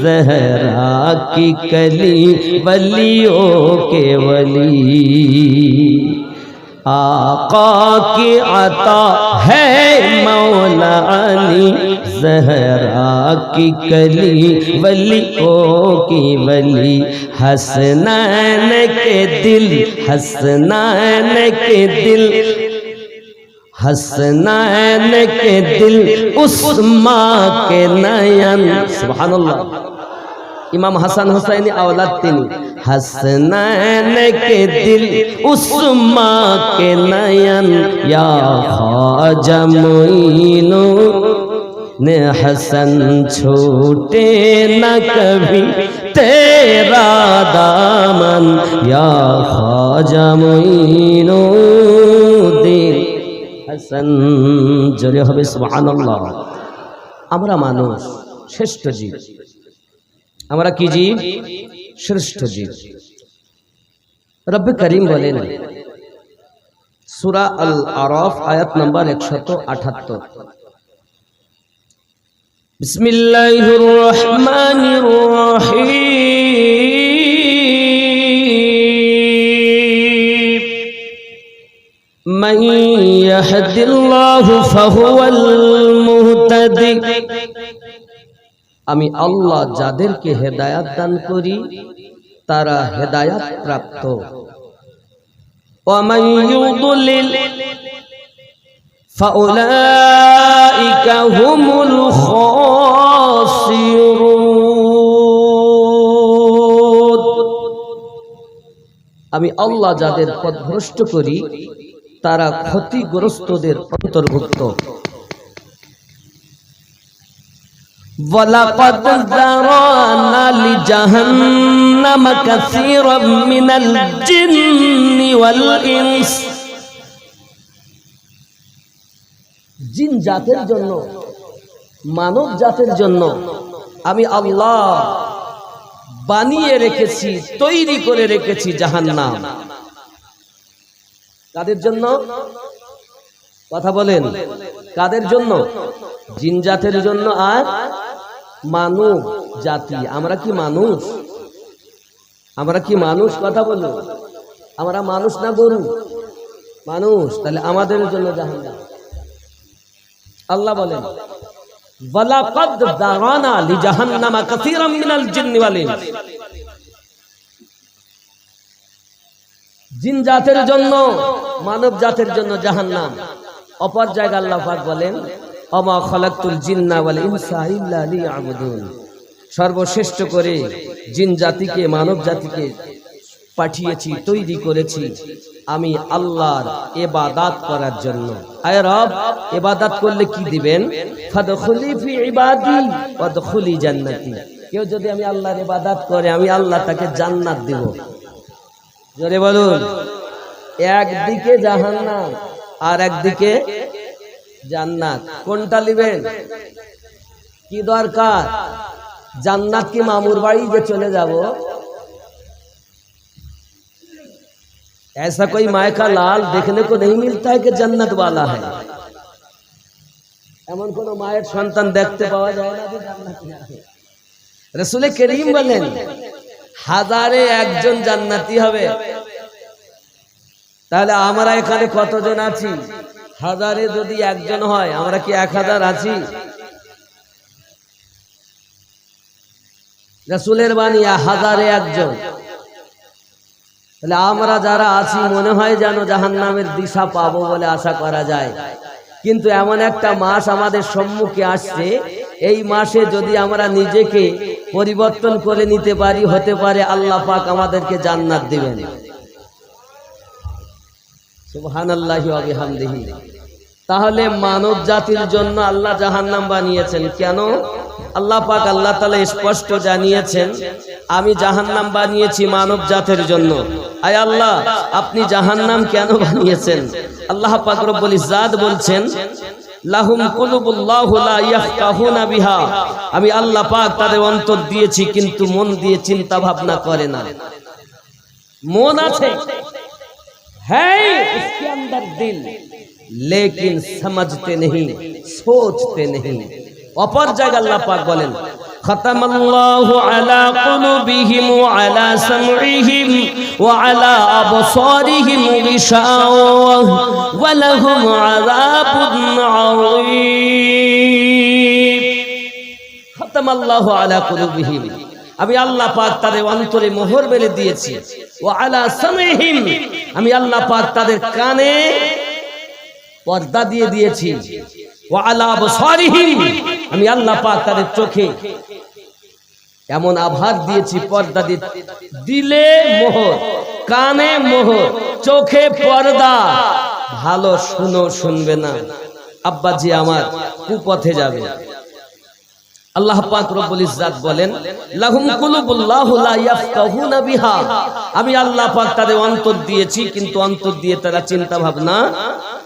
Speaker 2: ज़हरा की कली वलियों के वली आका की अता है मौला अली ज़हरा की कली वलियों की वली हसनैन के दिल हसनैन के दिल हसनैन के दिल उस माँ के नयन सुभानअल्लाह इमाम हसन हुसैनी औलाद तिनी हसनैन के दिल उस माँ के नयन या ख्वाजा मोइनो ने हसन छोटे न कभी तेरा दामन या ख्वाजा मोइनुद्दीन हसन জোরে হবে সুবহানাল্লাহ আমরা মানুষ শ্রেষ্ঠ জীব আমরা কি জীব শ্রেষ্ঠ জীব রব্বে করিম বলেন সূরা আল আরাফ আয়াত নাম্বার 178 বিসমিল্লাহির রহমানির রহিম মান ইয়াহদিল্লাহু ফাহুয়াল মুহতাদি আমি আল্লাহ যাদেরকে হেদায়াত দান করি তারা হেদায়াত প্রাপ্ত ওয়া মান ইউদ্লিল ফাউলাইকা হুমুল খাসিরুন আমি আল্লাহ যাদের পথভ্রষ্ট করি তারা ক্ষতিগ্রস্তদের অন্তর্ভুক্ত وَلَقَدْ ذَرَأْنَا لِجَهَنَّمَ كَثِيرًا مِنَ الْجِنِّ وَالْإِنسِ জিন জাতের জন্য মানব জাতের জন্য আমি আল্লাহ বানিয়ে রেখেছি তৈরি করে রেখেছি জাহান্নাম কাদের জন্য কথা বলেন কাদের জন্য জিন জাতের জন্য আর মানব জাতি আমরা কি মানুষ কথা বলুন আমরা মানুষ না গরু মানুষ তাহলে আমাদের জন্য জাহান্নাম আল্লাহ বলেন ওয়ালাকাদ দারানা লিজাহান্নামা কাসীরাম মিনাল জিন্নি ওয়াল ইনস জিন জাতের জন্য মানব জাতের জন্য জাহান্নাম অপর জায়গায় আল্লাহ পাক বলেন ওমা খালাকতুল জিন্না ওয়াল ইনসা ইল্লা লিয়াবুদুন সর্বশ্রেষ্ঠ করে জিন জাতিকে মানব জাতিকে পাঠিয়েছি তৈরি করেছি আমি আল্লাহর ইবাদত করার জন্য আয় রব ইবাদত করলে কি দিবেন ফাদখুলি ফি ইবাদি ওয়াদখুলি জান্নাতি কেউ যদি আমি আল্লাহর ইবাদত করে আমি আল্লাহ তাকে জান্নাত দেব জোরে বলুন একদিকে জাহান্নাম আর একদিকে জান্নাত কোনটা নেবেন কি দরকার জান্নাত কি মামুর বাড়ি যে চলে যাব ऐसा कोई माय का लाल देखने को नहीं मिलता है कि जन्नत वाला है এমন কোন মায়ের সন্তান দেখতে পাওয়া যায় না যে জান্নাতি আছে রাসূল করিম বলেন হাজারে একজন জান্নাতি হবে তাহলে আমরা এখানে কতজন আছি হাজারে যদি একজন হয় আমরা কি 1000 আছি রাসূলের বাণী হাজারে একজন তাহলে আমরা যারা আছি মনে হয় যেন জাহান্নামের দিশা পাবো বলে আশা করা যায়, কিন্তু এমন একটা মাস আমাদের সম্মুখে আসছে, এই মাসে যদি আমরা নিজেকে পরিবর্তন করে নিতে পারি, হতে পারে আল্লাহ পাক আমাদেরকে জান্নাত দিবেন। সুবহানাল্লাহি ওয়া বিহামদিহি। তাহলে মানব জাতির জন্য আল্লাহ জাহান্নাম বানিয়েছেন কেন? আল্লাহ পাক আল্লাহ তাআলা স্পষ্ট জানিয়েছেন, আমি জাহান্নাম বানিয়েছি মানব জাতির জন্য। আয় আল্লাহ, আপনি জাহান্নাম কেন বানিয়েছেন? আল্লাহ পাক রব্বুল ইজ্জাত বলছেন, লাহুম কুলুবুল্লাহু লা ইয়াফকাহুনা বিহা, আমি আল্লাহ পাক তাদের অন্তর দিয়েছি কিন্তু মন দিয়ে চিন্তা ভাবনা করে না। মন আছে, হ্যাঁ इसके अंदर दिल, लेकिन समझते नहीं, सोचते नहीं। অপর জায়গায় আল্লাহ পাক বলেন, খতামাল্লাহু আলা কুলুবিহিম ওয়া আলা সামঈহিম ওয়া আলা আবসারিহিম গিশাওয়া ওয়া লাহুম আযাবুন আযীম। খতামাল্লাহু আলা কুলুবিহিম, আমি আল্লাহ পাক তাদের অন্তরে মোহর মেরে দিয়েছি। ওয়া আলা সামঈহিম, আমি আল্লাহ পাক তাদের কানে পর্দা দিয়ে দিয়েছি। ওয়া আলা আবসারিহিম, আমি আল্লাহ পাক তাদের চোখে এমন আভাস দিয়েছি, পর্দা দিয়ে, দিলে মোহর, কানে মোহর, চোখে পর্দা। ভালো শুনো, শুনবে না, আব্বাজি আমার কুপথে যাবে। আল্লাহ পাক রব্বুল ইজ্জাত বলেন, লাহুম কুলুবুল্লাহু লা ইয়াফকাহুনা বিহা, আমি আল্লাহ পাক তাদের অন্তর দিয়েছি কিন্তু অন্তর দিয়ে তারা চিন্তা ভাবনা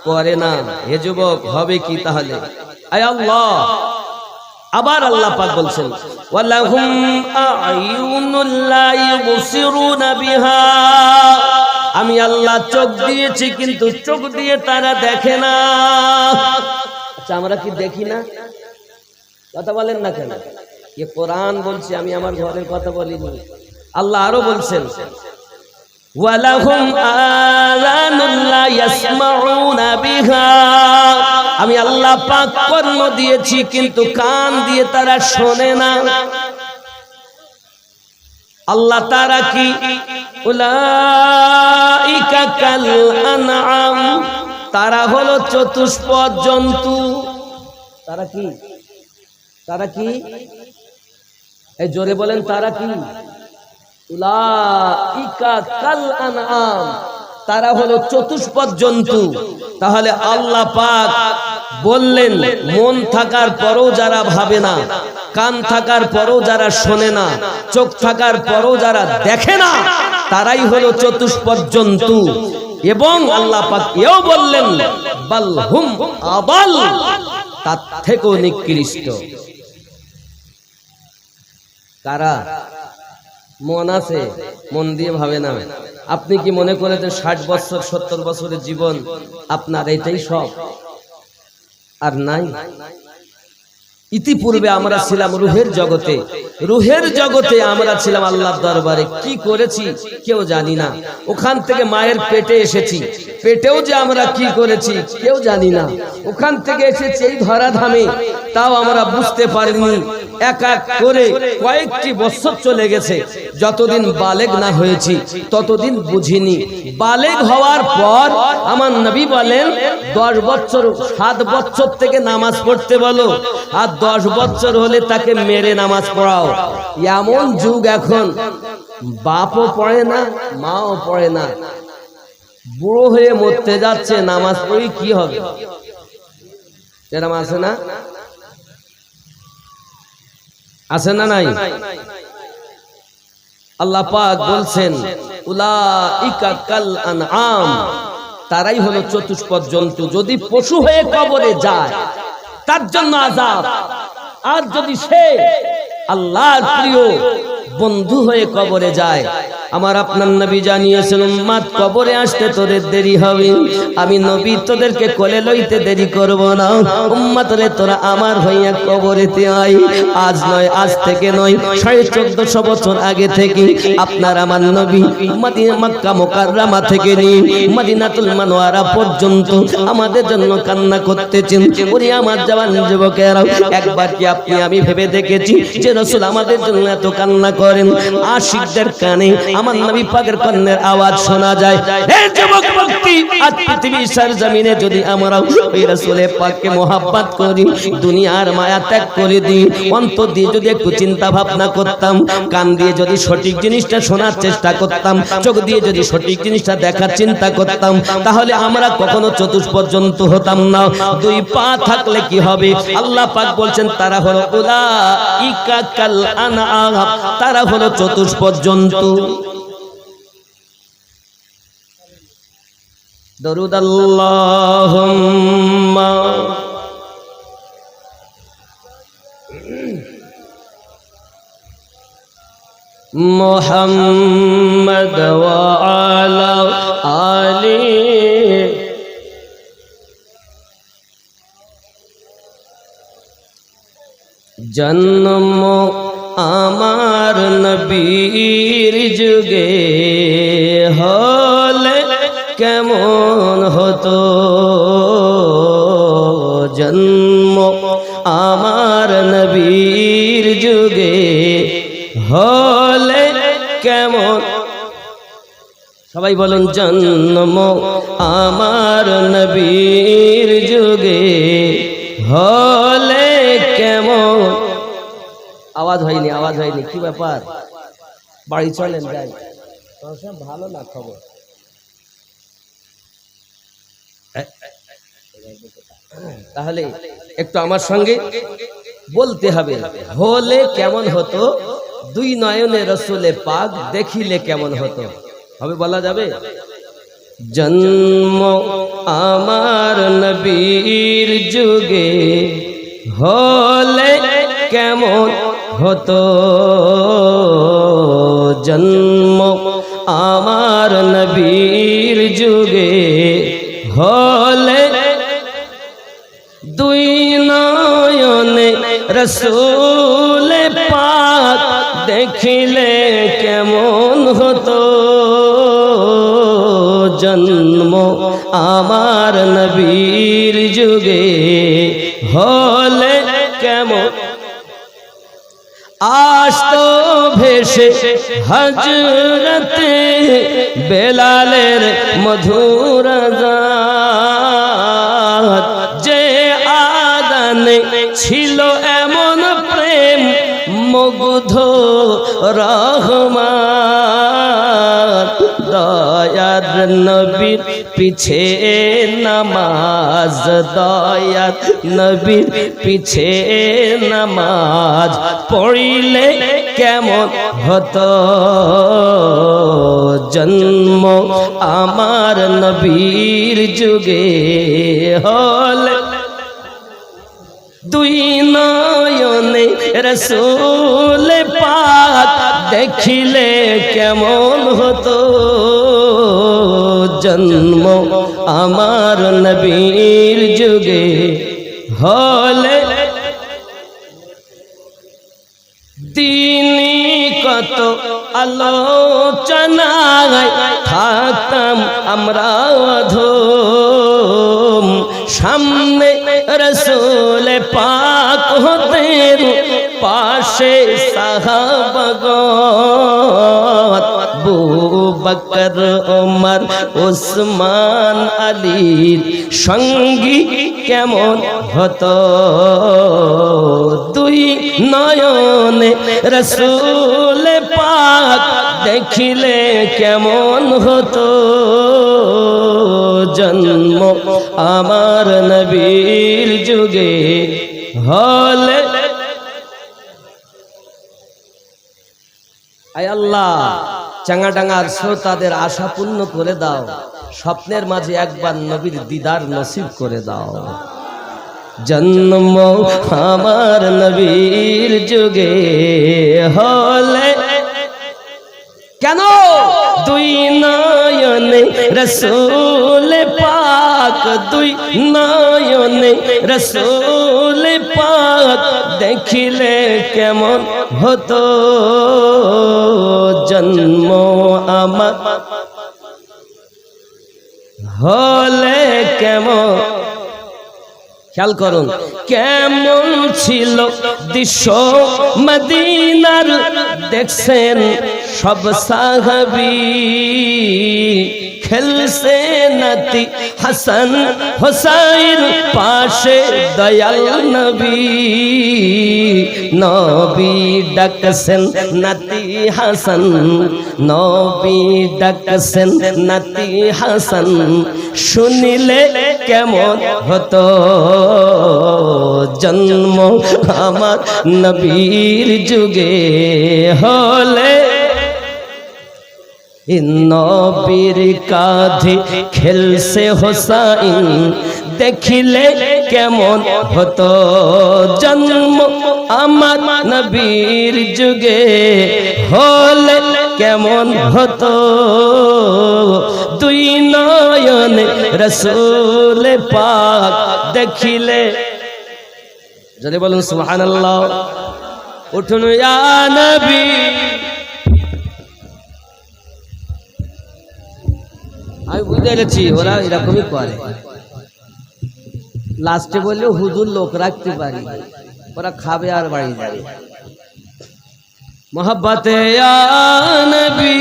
Speaker 2: করে না। হে যুবক, হবে কি তাহলে? আয় আল্লাহ, আবার আল্লাহ পাক বলছেন, ওয়ালাহুম আ'য়ুনুল লা ইউবসিরুনা বিহা, আমি আল্লাহ চোখ দিয়েছি কিন্তু চোখ দিয়ে তারা দেখে না। আচ্ছা, আমরা কি দেখি না? কথা বলেন না কেন? এ কোরআন বলছি, আমি আমার ঘরের কথা বলিনি। আল্লাহ আরো বলছেন, ওয়ালাহুম আযানুন লা ইয়াসমাউনা বিহা, আমি আল্লাহ পাক কর্ণ দিয়েছি কিন্তু কান দিয়ে তারা শোনে না। আল্লাহ তারা কি? উলাইকা কাল আনআম, তারা হলো চতুষ্পদ জন্তু। তারা কি? তারা কি? এই জোরে বলেন, তারা কি? উলাইকা কাল আনআম, তারা হলো চতুষ্পদ জন্তু। তাহলে আল্লাহ পাক বললেন, মন থাকার পরও যারা ভাবে না, কান থাকার পরও যারা শোনে না, চোখ থাকার পরও যারা দেখে না, তারাই হলো চতুষ্পদ জন্তু। এবং আল্লাহ পাক এও বললেন, বাল হুম আদাল, তার থেকেও নিকৃষ্ট। কারা? মন আছে, মন দিয়ে ভাবে না। আপনি কি মনে করেছেন 60 বছর 70 বছরের জীবন আপনার এইটাই সব? আর নাই। ইতিপূর্বে আমরা ছিলাম রুহের জগতে, রুহের জগতে আমরা ছিলাম আল্লাহর দরবারে। কি করেছি কেউ জানি না। ওখান থেকে মায়ের পেটে এসেছি, পেটেও যে আমরা কি করেছি কেউ জানি না। ওখান থেকে এসেছি এই ধরাধামে, তাও আমরা বুঝতে পারিনি। এক এক করে কয়েকটি বছর চলে গেছে, যতদিন বালেগ না হয়েছি ততদিন বুঝিনি। বালেগ হওয়ার পর আমার নবী বলেন, 10 বছর 7 বছর থেকে নামাজ পড়তে বলো, আর 10 বছর হলে তাকে মেরে নামাজ পড়াও। এমন যুগ এখন, বাপও পড়ে না, মাও পড়ে না, বুড়ো হয়ে মরতে যাচ্ছে, নামাজ পড়ি কি হবে? এরকম আছে না? আছে না নাই? আল্লাহ পাক বলছেন, উলাইকা কাল আনআম, তারাই হলো চতুষ্পদ জন্তু। যদি পশু হয়ে কবরে যায় তার জন্য আযাব, আর যদি সে আল্লাহর প্রিয় বন্ধু হয়ে কবরে যায়, আমার আপনার নবী জানিয়েছেন, উম্মত কবরে আসতে তোদের দেরি হবে, আমি নবী তোদেরকে কোলে লইতে দেরি করব না। উম্মত রে, তোরা আমার হইয়া কবরেতে আয়। আজ নয়, আজ থেকে নয়, 1450 বছর আগে থেকে আপনার আমার নবী মদিনা মক্কা মুকাররমা থেকে নিয়ে মদিনাতুল মুনাওয়ারা পর্যন্ত আমাদের জন্য কান্না করতেছেন। ওরে আমার জওয়ান যুবকেরা, একবার কি আপনি আমি ভেবে দেখেছি যে রাসূল আমাদের জন্য এত কান্না করেন? আশিকদের কানে আমার নবী পাকের কণ্ঠের আওয়াজ শোনা যায়। হে যুবক ব্যক্তি, আজ পৃথিবীর সরজমিনে যদি আমরা ওই রাসূলের পাককে মোহাব্বত করি, দুনিয়ার মায়া ত্যাগ করে দিই, অন্তর দিয়ে যদি একটু চিন্তা ভাবনা করতাম, কান দিয়ে যদি সঠিক জিনিসটা শোনার চেষ্টা করতাম, চোখ দিয়ে যদি সঠিক জিনিসটা দেখার চিন্তা করতাম, তাহলে আমরা কখনো চতুষ্পর্যন্ত হতাম না। দুই পা থাকলে কি হবে? আল্লাহ পাক বলছেন তারা হলো উলাইকা কাল আনআম, তারা হলো চতুষ্পর্যন্ত। দরুদ আল্লাহুম্মা মুহাম্মদ ওয়া আলা আলি জন্ম আমার নবীর যুগে হলে কেমন হতো, জন্ম আমার নবীর যুগে হলে কেমন, সবাই বলুন জন্ম আমার নবীর যুগে হলে কেমন। আওয়াজ হয়নি, আওয়াজ হয়নি, কি ব্যাপার? বাড়ি চলেন যাই, ভালো না খবর? তাহলে একটু আমার সঙ্গে বলতে হবে, হলে কেমন হতো, দুই নয়নে রসুলে পাক দেখিলে কেমন হতো, হবে বলা যাবে? জন্ম আমার নবীর যুগে হলে কেমন হতো, জন্ম আমার নবীর যুগে হলে দুই নয়নে রসূল পাক দেখিলে কেমন হতো, জন্ম আমার নবীর যুগে হলে কেমন। আসতো ভেসে হযরতে বেলালের মধুর আযান, যে আযানে ছিল এমন প্রেম মুগ্ধ রহমান, দয়ার নবীর পিছে নামাজ, দয়ার নবীর পিছে নামাজ পড়িলে কেমন হতো, জন্ম আমার নবীর যুগে হলে দুই নয়নে রসূল পাক দেখিলে কেমন হতো, জন্ম আমার নবীর যুগে হলে। দিনী কত আলোচনায় থাকতাম আমরা অধম, সামনে রসূল পাক হতেন, পাশে সাহাবাগণ, আবু বকর ওমর ওসমান আলীর সঙ্গী কেমন হতো, দুই নয়নে রসূল পাক দেখিলে কেমন হতো, জন্ম আমার নবীর যুগে হলে। আয় আল্লাহ, চাঙ্গাডাঙ্গার শ্রোতাদের আশা পূর্ণ করে দাও, স্বপ্নের মাঝে একবার নবীর দিদার নসিব করে দাও। জন্ম আমার নবীর যুগে হলে কেন, দুই নয়নে রসূল পাক, দুই নয়নে রসূল পাক দেখিলে কেমন হতো, জন্ম আমার হলে কেমন। খেয়াল করুন কেমন ছিল দৃশ্য মদিনার, দেখছেন সব সাহাবী খেলছে নাতি হাসান হোসাইন পাশে দয়াল নবী নবী ডাকছেন নাতি হাসান নবী ডাকছেন নাতি হাসান শুনিলে কেমন হতো জন্ম আমার নবীর যুগে হলে নবীর কাঁধে খেলছে হোসাইন দেখিলে কেমন হতো জন্ম আমার নবীর যুগে হলে কেমন হতো দুই নয়নে রাসূল পাক দেখিলে যদি বলুন সুবহানাল্লাহ উঠুন ইয়া নবী আমি বুঝতে পেরেছি ওরা এরকমই করে লাস্টে বললে হুজুর লোক রাখতে পারি ওরা খাবে আর বাড়ি যাবে মোহাব্বতে ইয়া নবী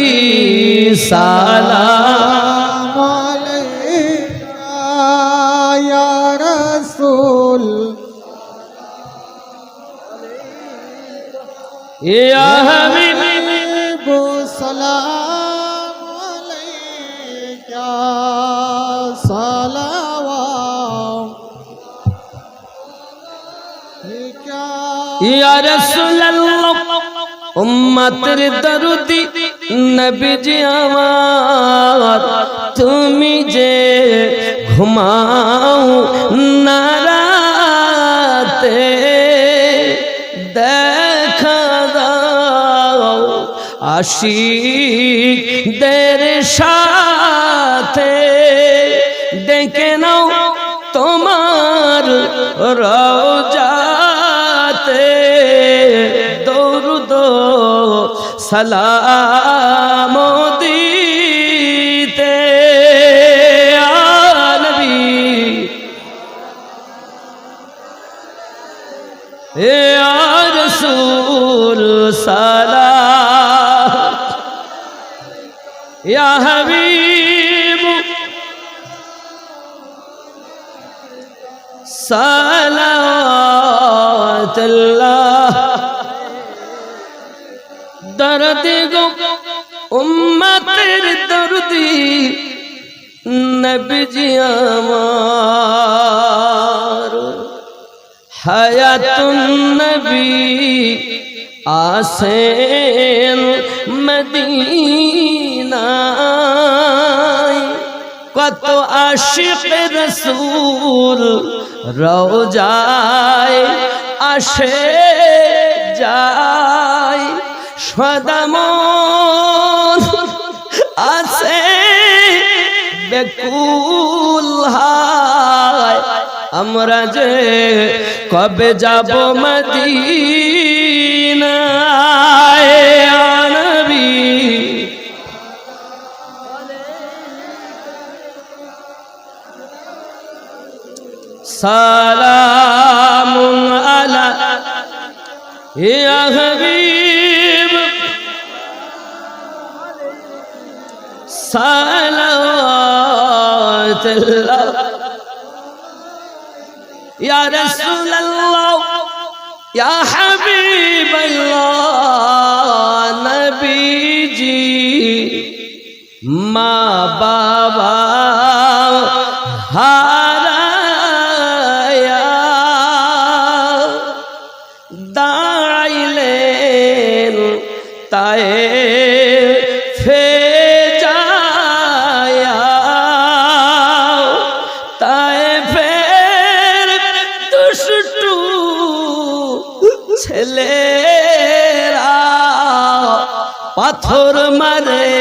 Speaker 2: সালাম
Speaker 3: আলাইকা ইয়া রাসূল
Speaker 2: ইয়া হাবিব
Speaker 3: সালাম আলাইকা সালাওয়াত
Speaker 2: ইয়া রাসূলুল্লাহ উম্মতের দরদি নবীজি আমার তুমি যে ঘুমাও না রাতে দেখা দাও আশিকদের সাথে ডেকে নাও তোমার রওজাতে দরুদ সালাম দিতে আ নবী এ রাসূল সালাম ইয়া হাবিব সালাওয়াতুল্লাহ দরদ গো উম্মতের দরদি নবীজি আমার হায়াতুন নবী আসেন মদিনায় কত আশিক রাসূল রওজায় আসে যায় সদামন আছে বেকুল হায় আমরা যে কবে যাব মদিনায় ইয়া নবী সালামুন আলা ইয়া হাবিব সালাওয়াতুল্লাহ ইয়া রাসূলুল্লাহ ইয়া হাবিবাল্লাহ নবীজি মা বাবা হারায়া দাঁড়াইলেন তায়ে ফে যায়া তায়ে ফের দুষ্টু ছেলেরা পাথর মারে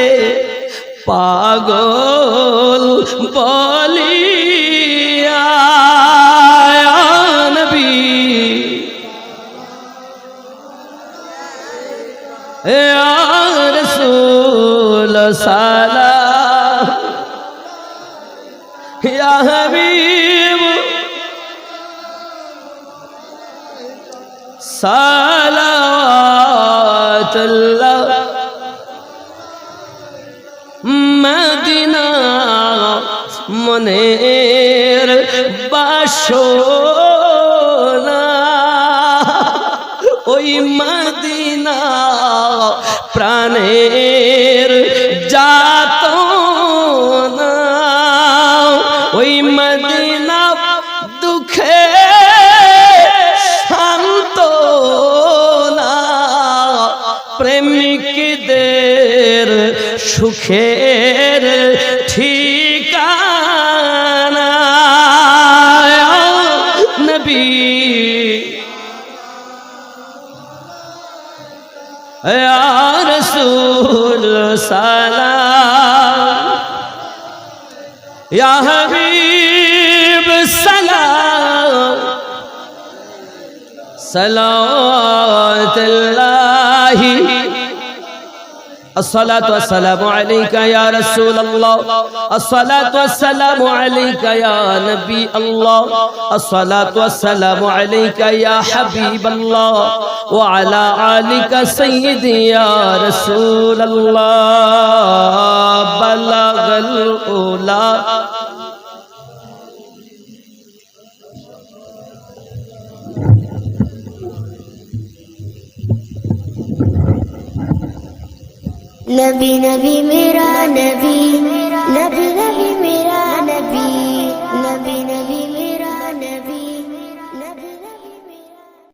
Speaker 2: পাগল বলিয়া নবী ইয়া রাসূল সালাম ইয়া হাবিব সালাওয়াতুল্লাহ মনের বাসনা ওই মদিনা প্রাণের যাতনা ওই মদিনা দুঃখে সান্তনা প্রেমিকদের সুখের ঠিকানা নবী या रसूल सलाम या हबीब सलाम सलावतुल्लाहि अस्सलातु वस्सलामु अलैका या रसूल अल्लाह अस्सलातु वस्सलामु अलैका या नबी अल्लाह अस्सलातु वस्सलामु अलैका या हबीब अल्लाह व अला आलिका सय्यदी या रसूल अल्लाह बलगल उला
Speaker 1: नबी नबी मेरा नबी नबी नबी मेरा नबी